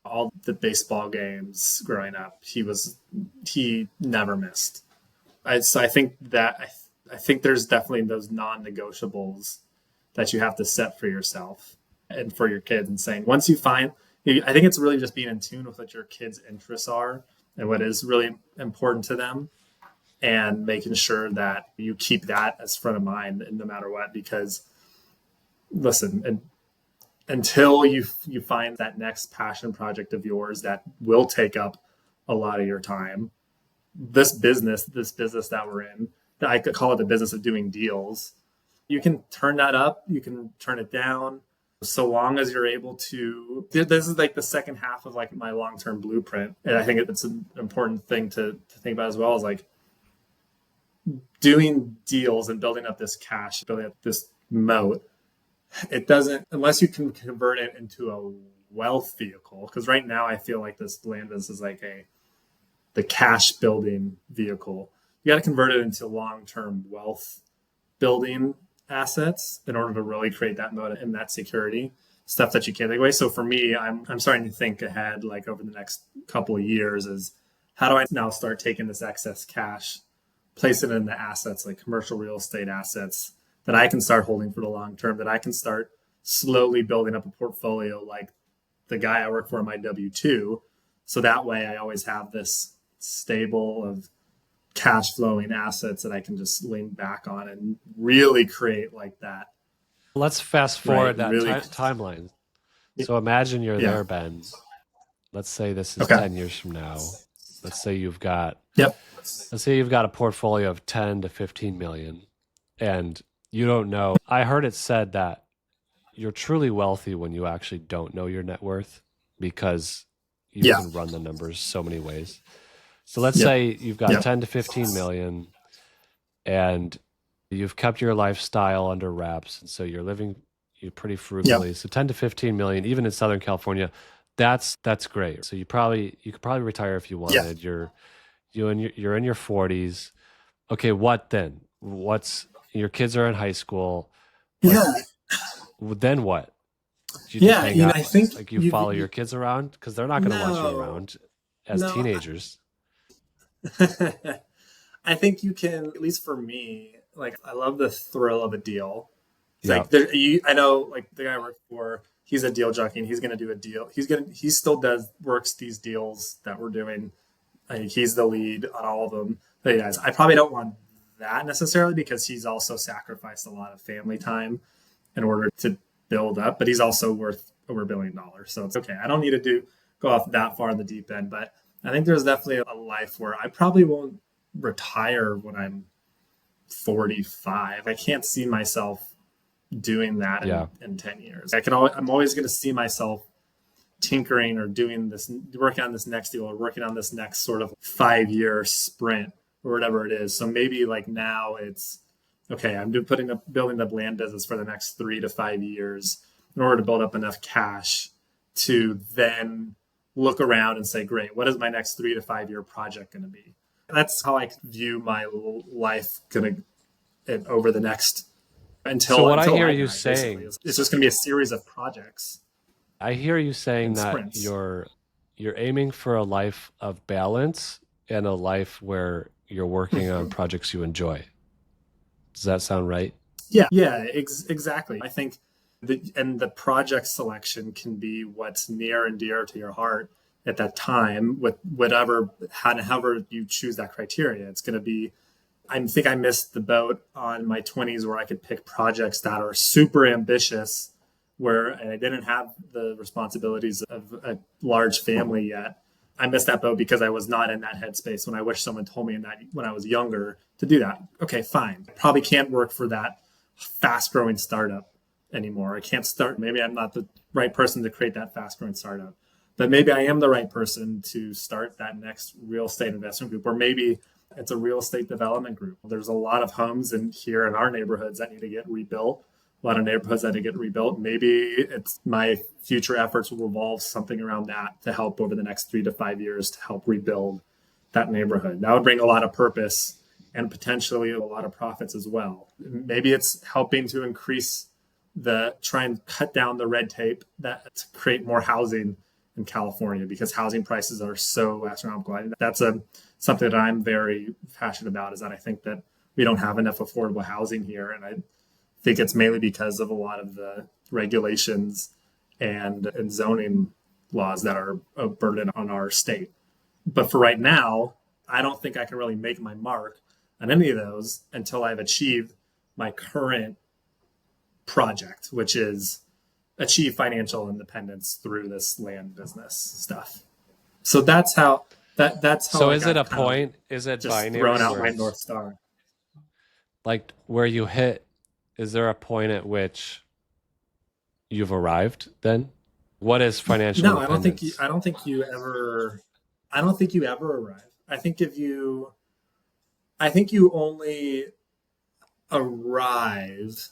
[SPEAKER 1] All the baseball games growing up, he never missed. So I think that I think there's definitely those non-negotiables that you have to set for yourself and for your kids, and saying once you find, I think it's really just being in tune with what your kids' interests are and what is really important to them, and making sure that you keep that as front of mind, and no matter what. Because listen, and until you find that next passion project of yours that will take up a lot of your time, this business that we're in, that I could call it the business of doing deals, you can turn that up, you can turn it down, so long as you're able to. This is like the second half of like my long-term blueprint, and I think it's an important thing to think about as well, is like doing deals and building up this cash, building up this moat. It doesn't, unless you can convert it into a wealth vehicle, because right now I feel like this land business is like the cash building vehicle. You got to convert it into long-term wealth building assets in order to really create that moat and that security stuff that you can't take away. So for me, I'm starting to think ahead, like over the next couple of years, is how do I now start taking this excess cash, place it in the assets, like commercial real estate assets that I can start holding for the long term, that I can start slowly building up a portfolio like the guy I work for in my W-2. So that way I always have this stable of cash flowing assets that I can just lean back on and really create like that.
[SPEAKER 2] Let's fast forward
[SPEAKER 1] Right,
[SPEAKER 2] that
[SPEAKER 1] really.
[SPEAKER 2] timeline. So imagine you're
[SPEAKER 1] Yeah.
[SPEAKER 2] there, Ben. Let's say this is
[SPEAKER 1] Okay.
[SPEAKER 2] 10 years from now. Let's say you've got
[SPEAKER 1] Yep.
[SPEAKER 2] a portfolio of 10 to 15 million, and you don't know. I heard it said that you're truly wealthy when you actually don't know your net worth, because you
[SPEAKER 1] Yeah.
[SPEAKER 2] can run the numbers so many ways. So let's
[SPEAKER 1] Yep.
[SPEAKER 2] say you've got
[SPEAKER 1] Yep.
[SPEAKER 2] 10 to 15 million, and you've kept your lifestyle under wraps, and so you're pretty frugally.
[SPEAKER 1] Yep.
[SPEAKER 2] So 10 to 15 million, even in Southern California, that's great. So you could probably retire if you wanted.
[SPEAKER 1] Yeah.
[SPEAKER 2] You're in your 40s. Okay, what then? Your kids are in high school. Like,
[SPEAKER 1] Yeah.
[SPEAKER 2] then what? Do you just
[SPEAKER 1] Yeah.
[SPEAKER 2] hang out?
[SPEAKER 1] I think
[SPEAKER 2] Like you follow your kids around, because they're not going to watch you
[SPEAKER 1] No.
[SPEAKER 2] around as
[SPEAKER 1] No.
[SPEAKER 2] teenagers.
[SPEAKER 1] I think you can, at least for me, like I love the thrill of a deal. It's
[SPEAKER 2] Yeah.
[SPEAKER 1] like I know, like the guy I work for, he's a deal junkie, and he's going to do a deal. He still works these deals that we're doing. He's the lead on all of them. But yeah, I probably don't want that necessarily, because he's also sacrificed a lot of family time in order to build up, but he's also worth over $1 billion. So it's okay. I don't need to go off that far in the deep end, but I think there's definitely a life where I probably won't retire when I'm 45. I can't see myself doing that in 10 years. I'm always going to see myself tinkering or doing this, working on this next deal, or working on this next sort of 5-year sprint or whatever it is. So maybe like now it's okay, I'm building the land business for the next 3 to 5 years in order to build up enough cash to then look around and say, great, what is my next 3 to 5 year project going to be? That's how I view my life over the next until.
[SPEAKER 2] So what
[SPEAKER 1] until
[SPEAKER 2] I hear
[SPEAKER 1] I
[SPEAKER 2] you
[SPEAKER 1] die,
[SPEAKER 2] saying,
[SPEAKER 1] basically. It's just going to be a series of projects.
[SPEAKER 2] I hear you saying that
[SPEAKER 1] sprints.
[SPEAKER 2] you're aiming for a life of balance and a life where you're working on projects you enjoy. Does that sound right?
[SPEAKER 1] Yeah, exactly. I think the project selection can be what's near and dear to your heart at that time, with however you choose that criteria. It's going to be, I think I missed the boat on my 20s where I could pick projects that are super ambitious, and I didn't have the responsibilities of a large family yet. I missed that boat because I was not in that headspace when I wish someone told me when I was younger to do that. Okay, fine. Probably can't work for that fast growing startup anymore. I can't start. Maybe I'm not the right person to create that fast growing startup, but maybe I am the right person to start that next real estate investment group, or maybe it's a real estate development group. There's a lot of homes here in our neighborhoods that need to get rebuilt. A lot of neighborhoods that need to get rebuilt. Maybe it's my future efforts will revolve something around that to help over the next 3 to 5 years to help rebuild that neighborhood. That would bring a lot of purpose and potentially a lot of profits as well. Maybe it's helping to try and cut down the red tape to create more housing in California, because housing prices are so astronomical. That's something that I'm very passionate about, is that I think that we don't have enough affordable housing here. And I think it's mainly because of a lot of the regulations and zoning laws that are a burden on our state. But for right now, I don't think I can really make my mark on any of those until I've achieved my current project, which is achieve financial independence through this land business stuff. So that's how
[SPEAKER 2] So
[SPEAKER 1] like
[SPEAKER 2] is it
[SPEAKER 1] I've
[SPEAKER 2] a
[SPEAKER 1] kind of
[SPEAKER 2] point? Is it
[SPEAKER 1] just
[SPEAKER 2] binary
[SPEAKER 1] thrown out
[SPEAKER 2] where
[SPEAKER 1] my
[SPEAKER 2] it's
[SPEAKER 1] North Star.
[SPEAKER 2] like where you hit? Is there a point at which you've arrived then? What is financial
[SPEAKER 1] No, I don't think
[SPEAKER 2] independence?
[SPEAKER 1] I don't think you ever arrive. I think you only arrive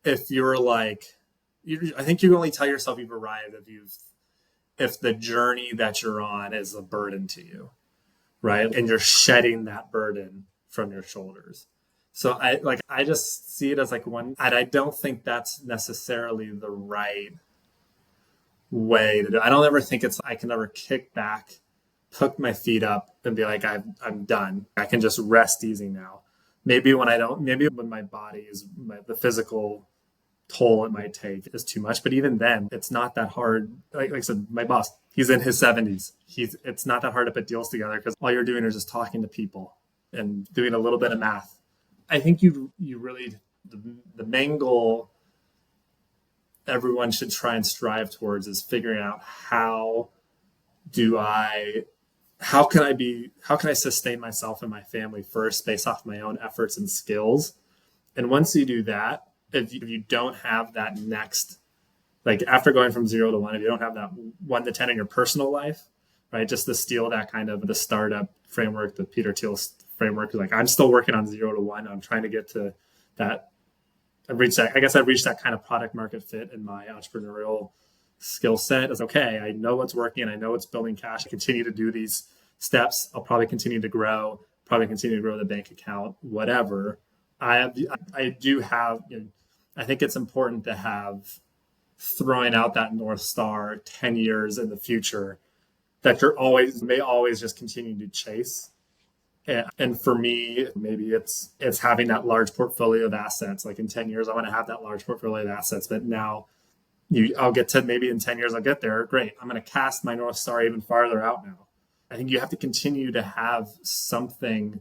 [SPEAKER 1] if you're like, I think you only tell yourself you've arrived if the journey that you're on is a burden to you, right? And you're shedding that burden from your shoulders. So I just see it as like one, and I don't think that's necessarily the right way to do it. I don't ever think I can ever kick back, hook my feet up and be like, I'm done. I can just rest easy now. Maybe when my body the physical toll it might take is too much. But even then, it's not that hard. Like I said, my boss, he's in his 70s. It's not that hard to put deals together because all you're doing is just talking to people and doing a little bit of math. I think you really, the main goal everyone should try and strive towards is figuring out how can I sustain myself and my family first based off my own efforts and skills. And once you do that, if you don't have that next, like after going from 0 to 1, if you don't have that 1 to 10 in your personal life, right? Just to steal that kind of the startup framework, the Peter Thiel framework, like I'm still working on 0 to 1. I'm trying to get to that. I've reached that kind of product market fit in my entrepreneurial skill set. Is okay. I know what's working. I know it's building cash. I continue to do these steps. I'll probably continue to grow, the bank account, whatever. I do have, I think it's important to have throwing out that North Star 10 years in the future that may always just continue to chase. And for me, maybe it's having that large portfolio of assets. Like in 10 years, I want to have that large portfolio of assets. But now I'll get to maybe in 10 years, I'll get there. Great. I'm going to cast my North Star even farther out now. I think you have to continue to have something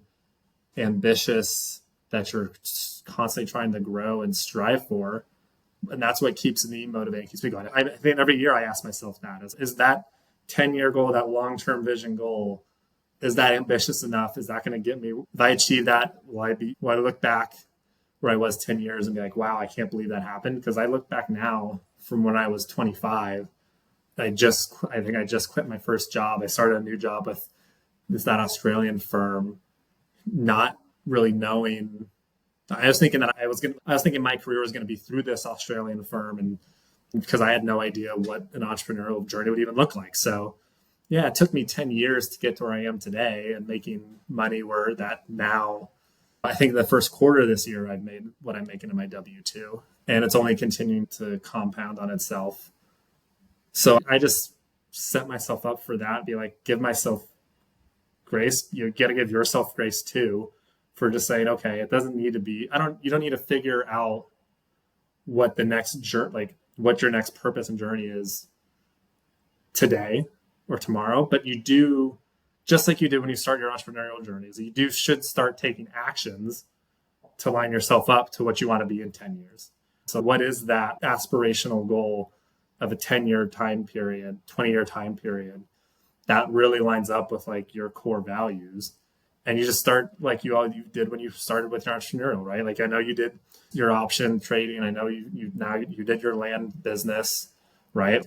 [SPEAKER 1] ambitious that you're constantly trying to grow and strive for. And that's what keeps me motivated, keeps me going. I think every year I ask myself that is that 10-year goal, that long-term vision goal, is that ambitious enough? Is that going to get me? If I achieve that, will I look back where I was 10 years and be like, wow, I can't believe that happened? Because I look back now from when I was 25, I think I just quit my first job. I started a new job with that Australian firm, not really knowing. I was thinking my career was going to be through this Australian firm, and because I had no idea what an entrepreneurial journey would even look like. So yeah, it took me 10 years to get to where I am today and making money where that now, I think the first quarter of this year, I've made what I'm making in my W-2, and it's only continuing to compound on itself. So I just set myself up for that, be like, give myself grace. You got to give yourself grace too for just saying, okay, it doesn't need to be, you don't need to figure out what the next what your next purpose and journey is today or tomorrow, but you do, just like you did when you start your entrepreneurial journeys, should start taking actions to line yourself up to what you want to be in 10 years. So what is that aspirational goal of a 10-year time period, 20-year time period that really lines up with like your core values? And you just start like you did when you started with your entrepreneurial, right? Like I know you did your option trading. I know you did your land business, right?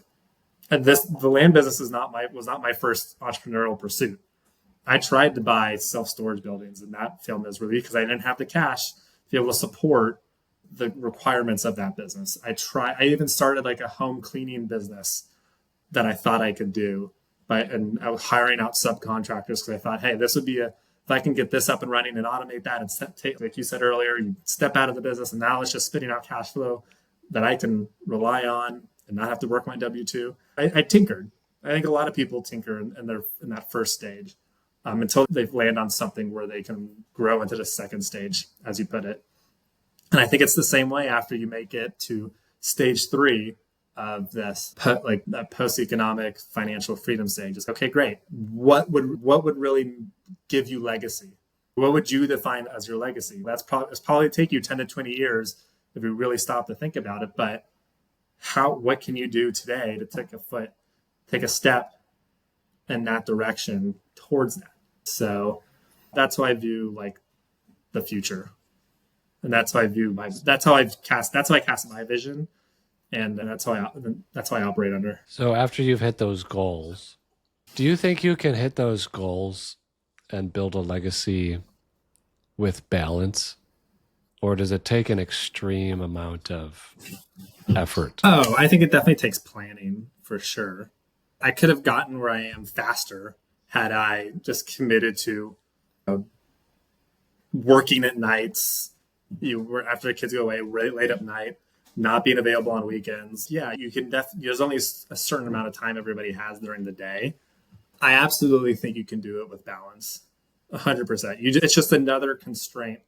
[SPEAKER 1] And the land business was not my first entrepreneurial pursuit. I tried to buy self-storage buildings and that failed miserably because I didn't have the cash to be able to support the requirements of that business. I even started like a home cleaning business that I thought I could do, and I was hiring out subcontractors because I thought, hey, this would be if I can get this up and running and automate that and like you said earlier, you step out of the business and now it's just spitting out cash flow that I can rely on and not have to work my W-2. I tinkered. I think a lot of people tinker in that first stage. until they've landed on something where they can grow into the second stage, as you put it. And I think it's the same way after you make it to stage 3 of this, like that post-economic financial freedom stage. Is okay, great. What would really give you legacy? What would you define as your legacy? It's probably take you 10 to 20 years if you really stop to think about it. But what can you do today to take a step in that direction towards that? So that's how I view like the future. And that's how I cast my vision. And that's how I operate under.
[SPEAKER 3] So after you've hit those goals, do you think you can hit those goals and build a legacy with balance? Or does it take an extreme amount of effort?
[SPEAKER 1] Oh, I think it definitely takes planning for sure. I could have gotten where I am faster had I just committed to working at nights. After the kids go away, really late at night, not being available on weekends. Yeah, you can there's only a certain amount of time everybody has during the day. I absolutely think you can do it with balance. 100%. It's just another constraint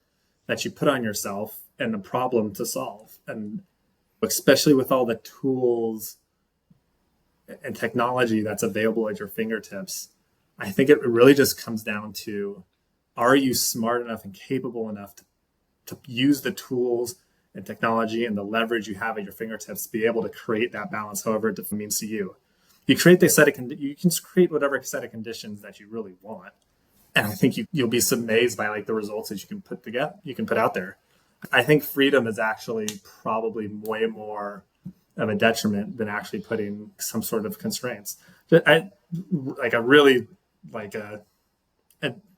[SPEAKER 1] that you put on yourself and a problem to solve. And especially with all the tools and technology that's available at your fingertips, I think it really just comes down to, are you smart enough and capable enough to use the tools and technology and the leverage you have at your fingertips to be able to create that balance, however it means to you. You create you can create whatever set of conditions that you really want. And I think you'll be amazed by like the results that you can put out there. I think freedom is actually probably way more of a detriment than actually putting some sort of constraints. Maybe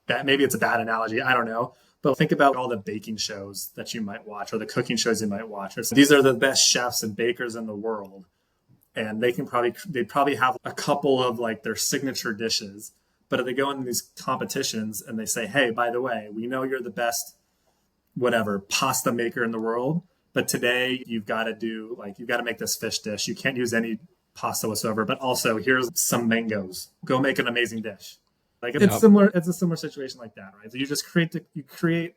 [SPEAKER 1] it's a bad analogy. I don't know. But think about all the baking shows that you might watch or the cooking shows you might watch. These are the best chefs and bakers in the world. And they probably have a couple of like their signature dishes. But if they go into these competitions and they say, hey, by the way, we know you're the best, whatever, pasta maker in the world. But today you've got to make this fish dish. You can't use any pasta whatsoever. But also here's some mangoes. Go make an amazing dish. Like it's similar. It's a similar situation like that, right? So you just create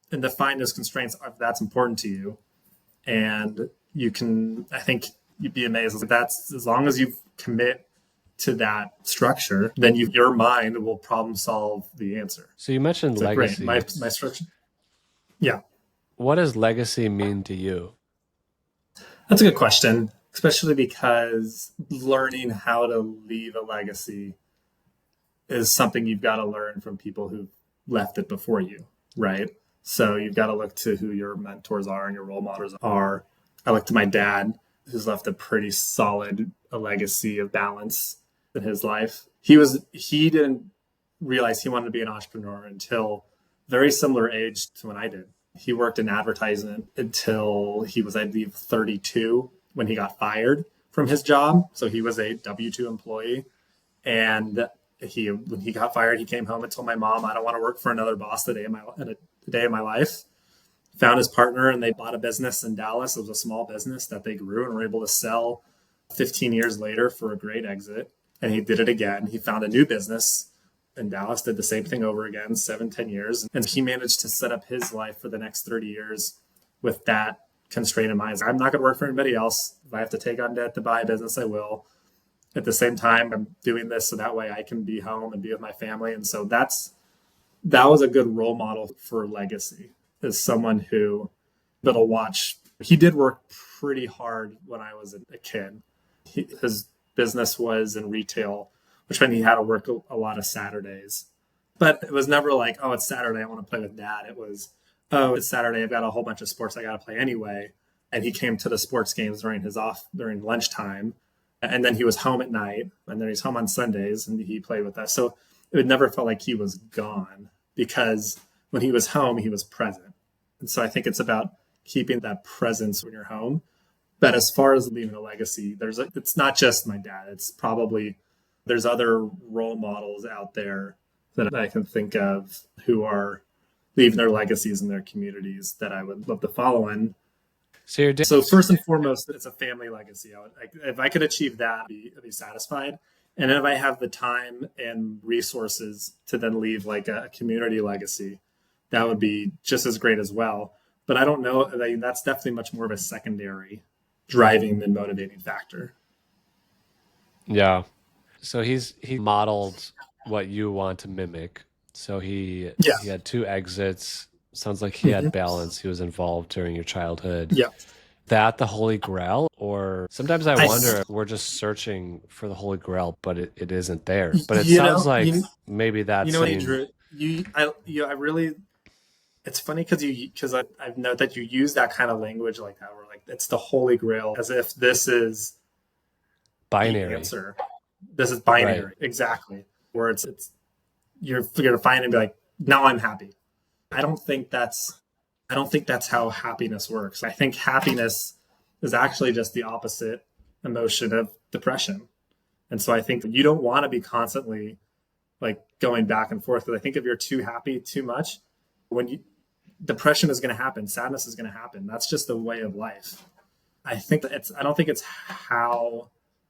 [SPEAKER 1] and define those constraints if that's important to you, and you can. I think you'd be amazed. That's as long as you commit to that structure, then your mind will problem solve the answer.
[SPEAKER 3] So you mentioned legacy.
[SPEAKER 1] Great. My structure. Yeah.
[SPEAKER 3] What does legacy mean to you?
[SPEAKER 1] That's a good question, especially because learning how to leave a legacy is something you've got to learn from people who've left it before you, right? So you've got to look to who your mentors are and your role models are. I look to my dad, who's left a pretty solid legacy of balance in his life. He didn't realize he wanted to be an entrepreneur until very similar age to when I did. He worked in advertisement until he was, I believe, 32 when he got fired from his job. So he was a W-2 employee. And when he got fired, he came home and told my mom, I don't want to work for another boss the day of my life. Found his partner and they bought a business in Dallas. It was a small business that they grew and were able to sell 15 years later for a great exit. And he did it again. He found a new business in Dallas, did the same thing over again, 7-10 years. And he managed to set up his life for the next 30 years with that constraint in mind. I'm not going to work for anybody else. If I have to take on debt to buy a business, I will. At the same time, I'm doing this so that way I can be home and be with my family. And so that was a good role model for legacy, is someone who that'll watch. He did work pretty hard when I was a kid. His business was in retail, which meant he had to work a lot of Saturdays. But it was never like, oh, it's Saturday, I want to play with dad. It was, oh, it's Saturday, I've got a whole bunch of sports I got to play anyway. And he came to the sports games during lunchtime. And then he was home at night, and then he's home on Sundays, and he played with us. So it never felt like he was gone, because when he was home, he was present. And so I think it's about keeping that presence when you're home. But as far as leaving a legacy, it's not just my dad. It's probably, there's other role models out there that I can think of who are leaving their legacies in their communities that I would love to follow in. So first and foremost, it's a family legacy. If I could achieve that, I'd be satisfied. And if I have the time and resources to then leave like a community legacy, that would be just as great as well. But I don't know. That's definitely much more of a secondary driving and motivating factor.
[SPEAKER 3] Yeah. So he modeled what you want to mimic. So he had 2 exits. Sounds like he had balance. He was involved during your childhood.
[SPEAKER 1] Yeah.
[SPEAKER 3] That the Holy Grail? Or sometimes I wonder we're just searching for the Holy Grail, but it isn't there. But it sounds like maybe that's
[SPEAKER 1] you know what, Andrew, I really, it's funny because I've noted that you use that kind of language like that, where like it's the Holy Grail, as if this is
[SPEAKER 3] binary
[SPEAKER 1] the answer. This is binary, right. Exactly. Where it's you're gonna find and be like, now I'm happy. I don't think that's how happiness works. I think happiness is actually just the opposite emotion of depression. And so I think you don't want to be constantly like going back and forth. Because I think if you're too happy too much, depression is going to happen, sadness is going to happen. That's just the way of life. I don't think it's how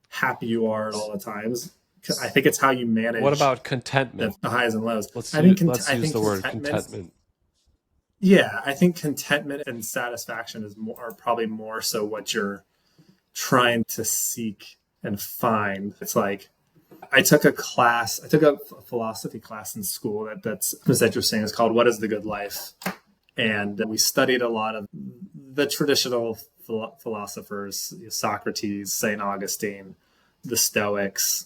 [SPEAKER 1] happy you are at all the times. I think it's how you manage.
[SPEAKER 3] What about contentment?
[SPEAKER 1] The highs and lows.
[SPEAKER 3] Let's use the word contentment.
[SPEAKER 1] Yeah, I think contentment and satisfaction are probably more so what you're trying to seek and find. It's like I took a philosophy class in school that's interesting. It's called "What is the Good Life?" And we studied a lot of the traditional philosophers, Socrates, St. Augustine, the Stoics,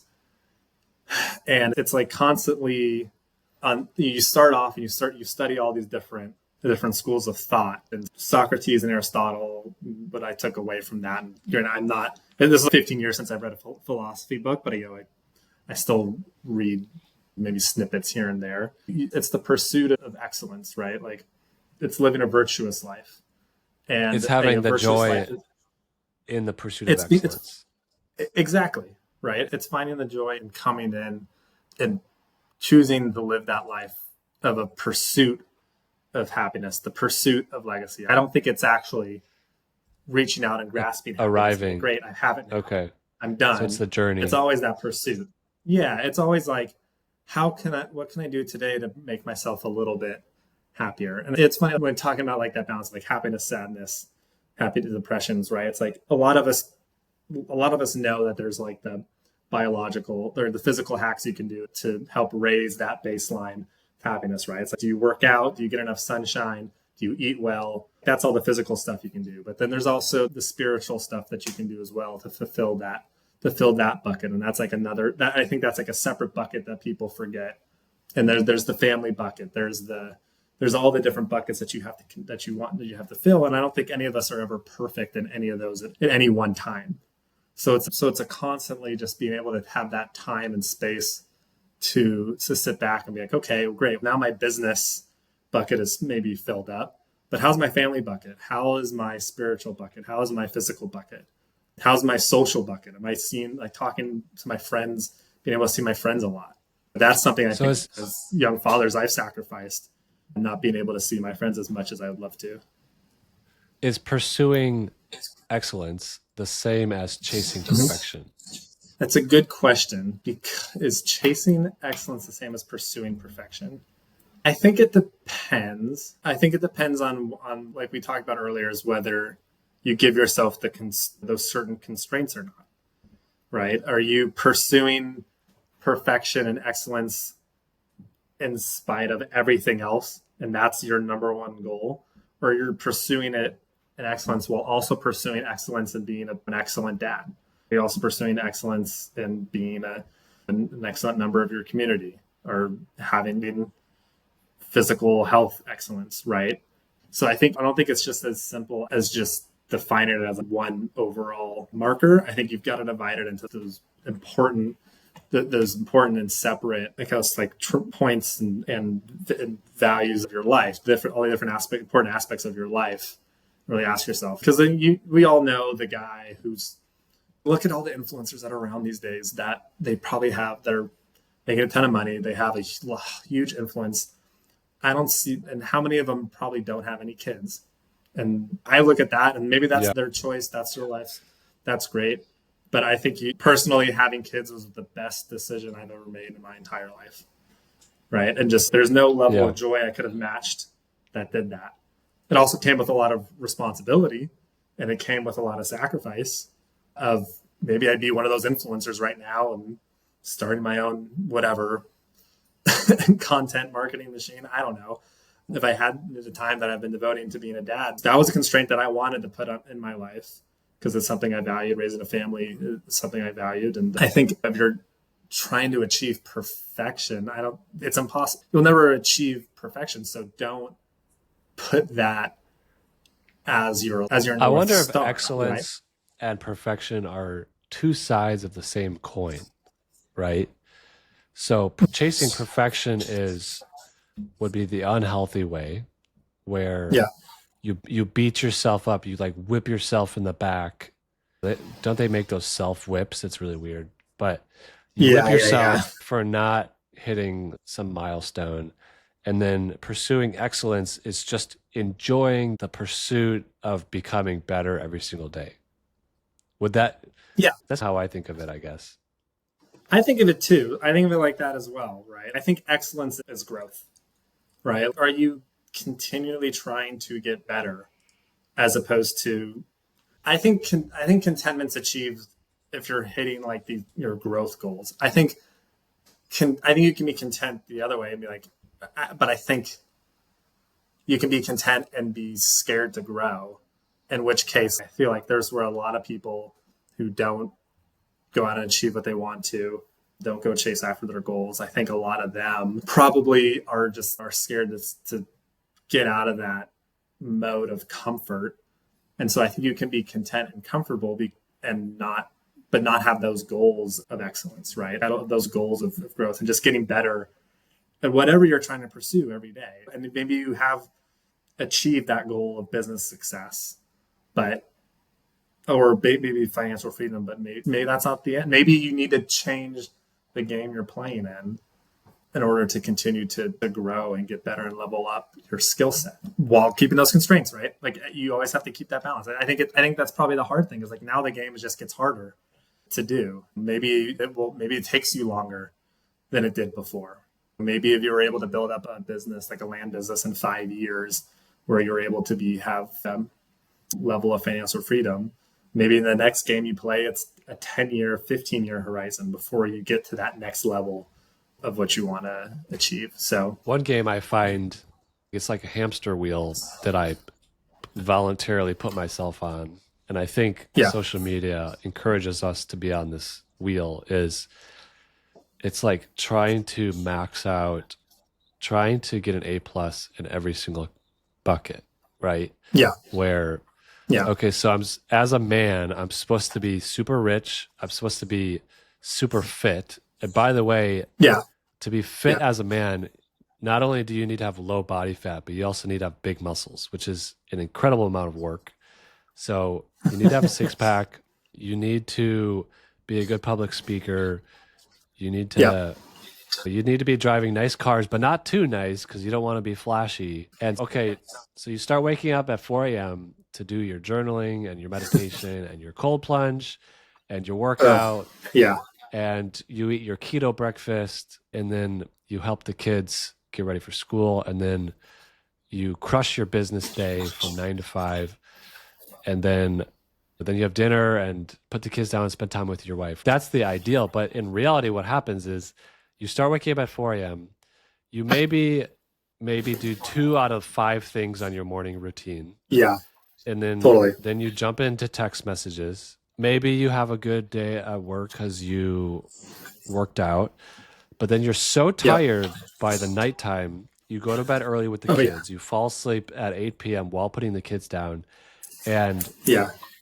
[SPEAKER 1] and it's like constantly you start off and you study all these different schools of thought, and Socrates and Aristotle, but I took away from that. And I'm not, this is 15 years since I've read a philosophy book, but I still read maybe snippets here and there. It's the pursuit of excellence, right? Like it's living a virtuous life. And
[SPEAKER 3] it's having the joy in the pursuit of excellence.
[SPEAKER 1] Exactly, right? It's finding the joy in coming in and choosing to live that life of a pursuit of happiness, the pursuit of legacy. I don't think it's actually reaching out and grasping
[SPEAKER 3] arriving.
[SPEAKER 1] Great, I have it now.
[SPEAKER 3] Okay,
[SPEAKER 1] I'm done.
[SPEAKER 3] So it's the journey.
[SPEAKER 1] It's always that pursuit. Yeah, it's always like, what can I do today to make myself a little bit happier? And it's funny when talking about like that balance, like happiness, sadness, happy depressions, right? It's like a lot of us know that there's like the biological or the physical hacks you can do to help raise that baseline happiness, right? It's like, do you work out? Do you get enough sunshine? Do you eat well? That's all the physical stuff you can do. But then there's also the spiritual stuff that you can do as well to fulfill that bucket. And that's like I think that's like a separate bucket that people forget. And there's the family bucket. There's all the different buckets that you have to fill. And I don't think any of us are ever perfect in any of those at any one time. So it's a constantly just being able to have that time and space to sit back and be like, okay, great. Now my business bucket is maybe filled up, but how's my family bucket? How is my spiritual bucket? How is my physical bucket? How's my social bucket? Am I talking to my friends, being able to see my friends a lot? That's something I think as young fathers, I've sacrificed, not being able to see my friends as much as I would love to.
[SPEAKER 3] Is pursuing excellence the same as chasing perfection?
[SPEAKER 1] That's a good question. Is chasing excellence the same as pursuing perfection? I think it depends. I think it depends on like we talked about earlier, is whether you give yourself those certain constraints or not, right? Are you pursuing perfection and excellence in spite of everything else, and that's your number one goal? Or you're pursuing it in excellence while also pursuing excellence and being an excellent dad? You're also pursuing excellence in being an excellent member of your community, or having physical health excellence, right? So I don't think it's just as simple as just defining it as one overall marker. I think you've got to divide it into those important and separate, because like points and values of your life, all the different important aspects of your life. Really ask yourself, because we all know the guy who's, look at all the influencers that are around these days that they probably have, that are making a ton of money. They have a huge influence. I don't see, and how many of them probably don't have any kids? And I look at that, and maybe that's their choice. That's their life. That's great. But I think personally having kids was the best decision I've ever made in my entire life. Right. And just there's no level of joy I could have matched that did that. It also came with a lot of responsibility, and it came with a lot of sacrifice of maybe I'd be one of those influencers right now and starting my own whatever content marketing machine. I don't know. If I had the time that I've been devoting to being a dad, that was a constraint that I wanted to put up in my life because it's something I valued. Raising a family is something I valued. And I think if you're trying to achieve perfection, it's impossible. You'll never achieve perfection. So don't put that as your North
[SPEAKER 3] I wonder if
[SPEAKER 1] Star,
[SPEAKER 3] excellence and perfection are two sides of the same coin, right? So chasing perfection would be the unhealthy way, where you beat yourself up, you like whip yourself in the back. Don't they make those self whips? It's really weird, but you whip yourself for not hitting some milestone. And then pursuing excellence is just enjoying the pursuit of becoming better every single day. That's how I think of it, I guess.
[SPEAKER 1] I think of it too. I think of it like that as well, right? I think excellence is growth, right? Are you continually trying to get better as opposed to, I think contentment's achieved if you're hitting like your growth goals. I think you can be content the other way and be like, but I think you can be content and be scared to grow, in which case I feel like there's where a lot of people who don't go out and achieve what they want to, don't go chase after their goals. I think a lot of them probably are scared to get out of that mode of comfort. And so I think you can be content and comfortable but not have those goals of excellence, right? Those goals of growth and just getting better at whatever you're trying to pursue every day. And maybe you have achieved that goal of business success, or maybe financial freedom, but maybe that's not the end. Maybe you need to change the game you're playing in order to continue to grow and get better and level up your skill set while keeping those constraints, right? Like you always have to keep that balance. I think that's probably the hard thing is like now the game just gets harder to do. Maybe it takes you longer than it did before. Maybe if you were able to build up a business like a land business in 5 years where you're able to have level of financial freedom, maybe in the next game you play, it's a 10-year, 15-year horizon before you get to that next level of what you want to achieve. So
[SPEAKER 3] one game I find it's like a hamster wheel that I voluntarily put myself on. And I think social media encourages us to be on this wheel it's like trying to max out, trying to get an A+ in every single bucket, right? Yeah. Okay, so as a man, I'm supposed to be super rich. I'm supposed to be super fit. And by the way, to be fit as a man, not only do you need to have low body fat, but you also need to have big muscles, which is an incredible amount of work. So you need to have a six pack. You need to be a good public speaker. You need to be driving nice cars, but not too nice because you don't want to be flashy. And okay, so you start waking up at 4 a.m. to do your journaling and your meditation and your cold plunge and your workout. And you eat your keto breakfast, and then you help the kids get ready for school, and then you crush your business day from 9 to 5, and then you have dinner and put the kids down and spend time with your wife. That's the ideal. But in reality, what happens is you start waking up at 4 a.m. You maybe do 2 out of 5 things on your morning routine. And then you jump into text messages. Maybe you have a good day at work because you worked out, but then you're so tired by the nighttime, you go to bed early with the kids. You fall asleep at 8 p.m. while putting the kids down. And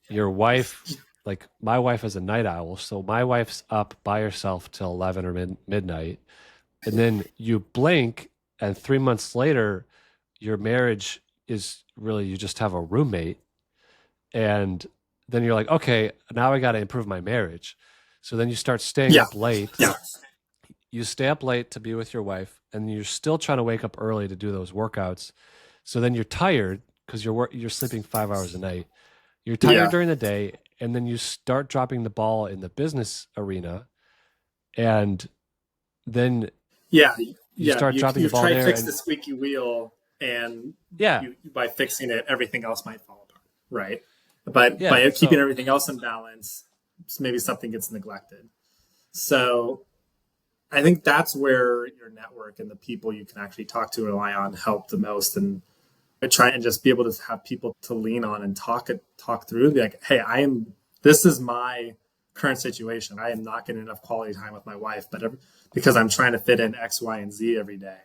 [SPEAKER 3] your wife, like my wife is a night owl, so my wife's up by herself till 11 or midnight. And then you blink, and 3 months later, your marriage is really, you just have a roommate. And then you're like, okay, now I got to improve my marriage. So then you start staying up late. You stay up late to be with your wife, and you're still trying to wake up early to do those workouts. So then you're tired because you're sleeping 5 hours a night. You're tired during the day, and then you start dropping the ball in the business arena, and then
[SPEAKER 1] Yeah,
[SPEAKER 3] you start dropping
[SPEAKER 1] you
[SPEAKER 3] the ball
[SPEAKER 1] try to
[SPEAKER 3] there,
[SPEAKER 1] fix
[SPEAKER 3] and
[SPEAKER 1] the squeaky wheel, and
[SPEAKER 3] yeah,
[SPEAKER 1] by fixing it, everything else might fall apart, right? But
[SPEAKER 3] yeah.
[SPEAKER 1] by keeping
[SPEAKER 3] So
[SPEAKER 1] everything else in balance, maybe something gets neglected. So I think that's where your network and the people you can actually talk to and rely on help the most. And I try and just be able to have people to lean on and talk through and be like, hey, this is my current situation. I am not getting enough quality time with my wife, but because I'm trying to fit in X, Y, and Z every day.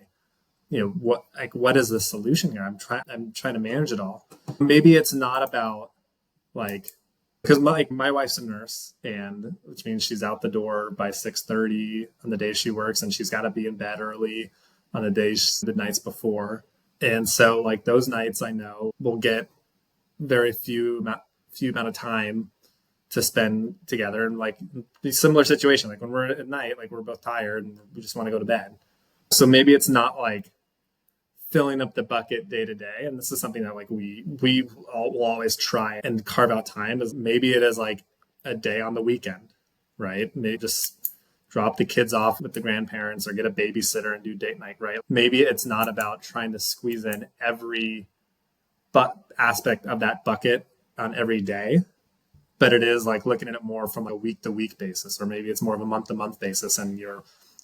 [SPEAKER 1] What is the solution here? I'm trying to manage it all. Maybe it's not about because my wife's a nurse, and which means she's out the door by 6:30 on the days she works, and she's got to be in bed early on the nights before. And so those nights I know we'll get very few amount of time to spend together, and the similar situation, when we're at night, we're both tired and we just want to go to bed. So maybe it's not filling up the bucket day to day. And this is something that we will always try and carve out time. Is maybe it is a day on the weekend, right? Maybe just drop the kids off with the grandparents or get a babysitter and do date night, right? Maybe it's not about trying to squeeze in every aspect of that bucket on every day, but it is looking at it more from a week to week basis, or maybe it's more of a month to month basis, and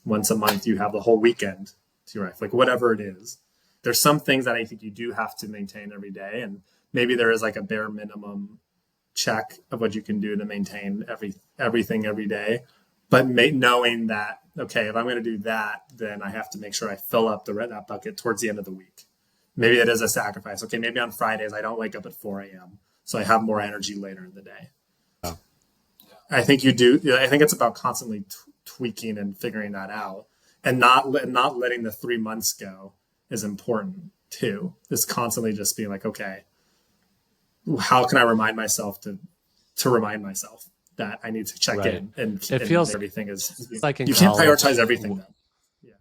[SPEAKER 1] once a month you have the whole weekend to your wife, whatever it is. There's some things that I think you do have to maintain every day, and maybe there is a bare minimum check of what you can do to maintain everything every day. But knowing that, okay, if I'm going to do that, then I have to make sure I fill up that bucket towards the end of the week. Maybe it is a sacrifice. Okay, maybe on Fridays I don't wake up at 4 a.m. so I have more energy later in the day.
[SPEAKER 3] Oh.
[SPEAKER 1] I think you do. I think it's about constantly tweaking and figuring that out, and not letting the 3 months go is important too. It's constantly just being okay, how can I remind myself to remind myself that I need to check
[SPEAKER 3] Right.
[SPEAKER 1] in, and
[SPEAKER 3] It feels
[SPEAKER 1] everything is
[SPEAKER 3] like in
[SPEAKER 1] you can't
[SPEAKER 3] college,
[SPEAKER 1] prioritize everything though. Yeah.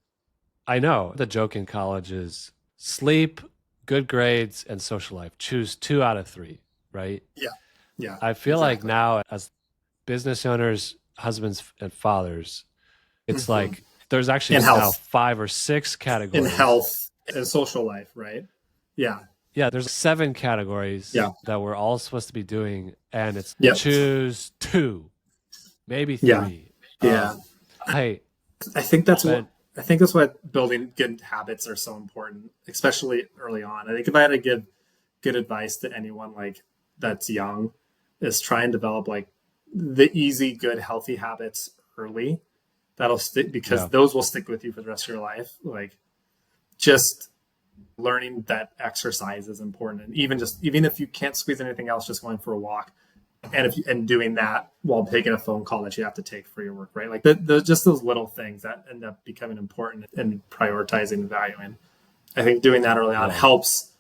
[SPEAKER 3] I know the joke in college is sleep, good grades, and social life. Choose 2 out of 3, right?
[SPEAKER 1] Yeah.
[SPEAKER 3] I feel like
[SPEAKER 1] exactly.
[SPEAKER 3] now, as business owners, husbands, and fathers, it's there's actually
[SPEAKER 1] In
[SPEAKER 3] now
[SPEAKER 1] health.
[SPEAKER 3] 5 or 6 categories.
[SPEAKER 1] In health and social life, right? Yeah.
[SPEAKER 3] Yeah, there's 7 categories
[SPEAKER 1] Yeah.
[SPEAKER 3] that we're all supposed to be doing, and it's
[SPEAKER 1] Yep.
[SPEAKER 3] choose 2, maybe 3.
[SPEAKER 1] Yeah. Yeah.
[SPEAKER 3] Hey,
[SPEAKER 1] I think that's
[SPEAKER 3] Ben,
[SPEAKER 1] what building good habits are so important, especially early on. I think if I had to give good advice to anyone that's young, is try and develop the easy, good, healthy habits early. That'll stick, because those will stick with you for the rest of your life. Just learning that exercise is important, and even if you can't squeeze anything else, just going for a walk, and doing that while taking a phone call that you have to take for your work, right? Just those little things that end up becoming important and prioritizing and valuing. I think doing that early on helps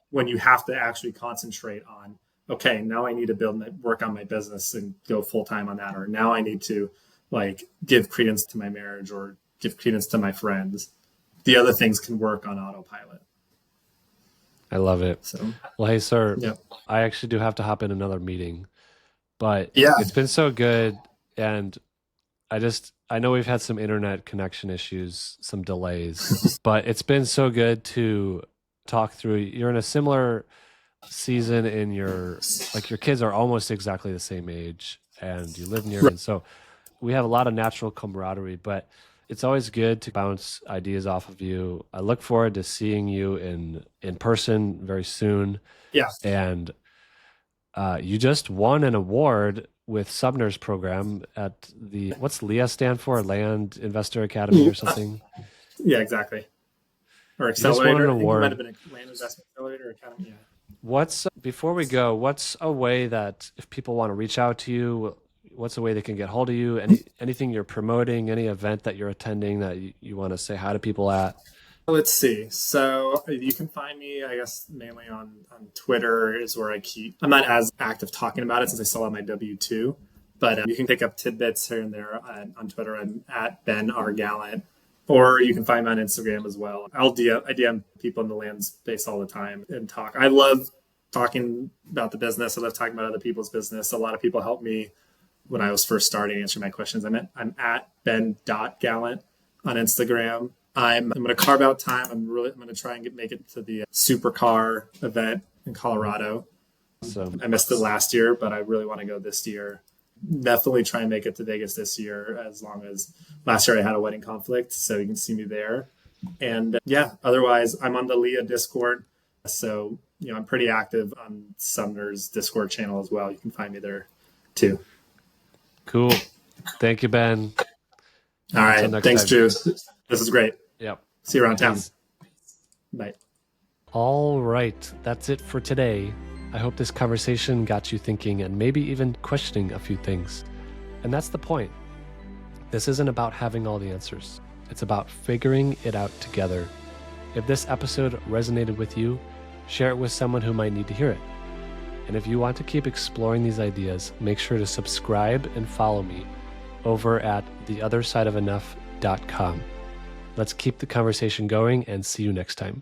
[SPEAKER 1] when you have to actually concentrate on, okay, now I need to work on my business and go full time on that, or now I need to give credence to my marriage or give credence to my friends. The other things can work on autopilot.
[SPEAKER 3] I love it.
[SPEAKER 1] So,
[SPEAKER 3] well, hey, sir,
[SPEAKER 1] yeah.
[SPEAKER 3] I actually do have to hop in another meeting, but
[SPEAKER 1] Yeah.
[SPEAKER 3] it's been so good. And I know we've had some internet connection issues, some delays, but it's been so good to talk through. You're in a similar season in your kids are almost exactly the same age, and you live near, and so we have a lot of natural camaraderie, but it's always good to bounce ideas off of you. I look forward to seeing you in person very soon.
[SPEAKER 1] Yeah.
[SPEAKER 3] And you just won an award with Sumner's program at what's LIA stand for? Land Investor Academy or something?
[SPEAKER 1] Yeah, exactly. Or
[SPEAKER 3] Accelerator.
[SPEAKER 1] Accelerator.
[SPEAKER 3] An
[SPEAKER 1] I think
[SPEAKER 3] award.
[SPEAKER 1] it might have been a Land Investment Accelerator Academy. Yeah.
[SPEAKER 3] Before we go, what's a way that if people want to reach out to you, what's a way they can get hold of you? Anything you're promoting, any event that you're attending that you want to say hi to people at?
[SPEAKER 1] Let's see. So you can find me, I guess, mainly on Twitter is where I'm not as active talking about it since I still have my W-2, but you can pick up tidbits here and there on Twitter. I'm at Ben R. Gallant, or you can find me on Instagram as well. I DM people in the land space all the time and talk. I love talking about the business. I love talking about other people's business. A lot of people helped me when I was first starting, answering my questions. I'm at Ben.Gallant on Instagram. I'm going to carve out time. I'm going to try and make it to the supercar event in Colorado.
[SPEAKER 3] So
[SPEAKER 1] I missed it last year, but I really want to go this year. Definitely try and make it to Vegas this year, as long as last year I had a wedding conflict, so you can see me there. And otherwise I'm on the Leah Discord. So, I'm pretty active on Sumner's Discord channel as well. You can find me there too.
[SPEAKER 3] cool. Thank you, Ben.
[SPEAKER 1] All right. Thanks,
[SPEAKER 3] time.
[SPEAKER 1] Drew. This is great.
[SPEAKER 3] Yep.
[SPEAKER 1] See you around town.
[SPEAKER 3] Thanks.
[SPEAKER 1] Bye.
[SPEAKER 3] All right. That's it for today. I hope this conversation got you thinking and maybe even questioning a few things. And that's the point. This isn't about having all the answers. It's about figuring it out together. If this episode resonated with you, share it with someone who might need to hear it. And if you want to keep exploring these ideas, make sure to subscribe and follow me over at theothersideofenough.com. Let's keep the conversation going and see you next time.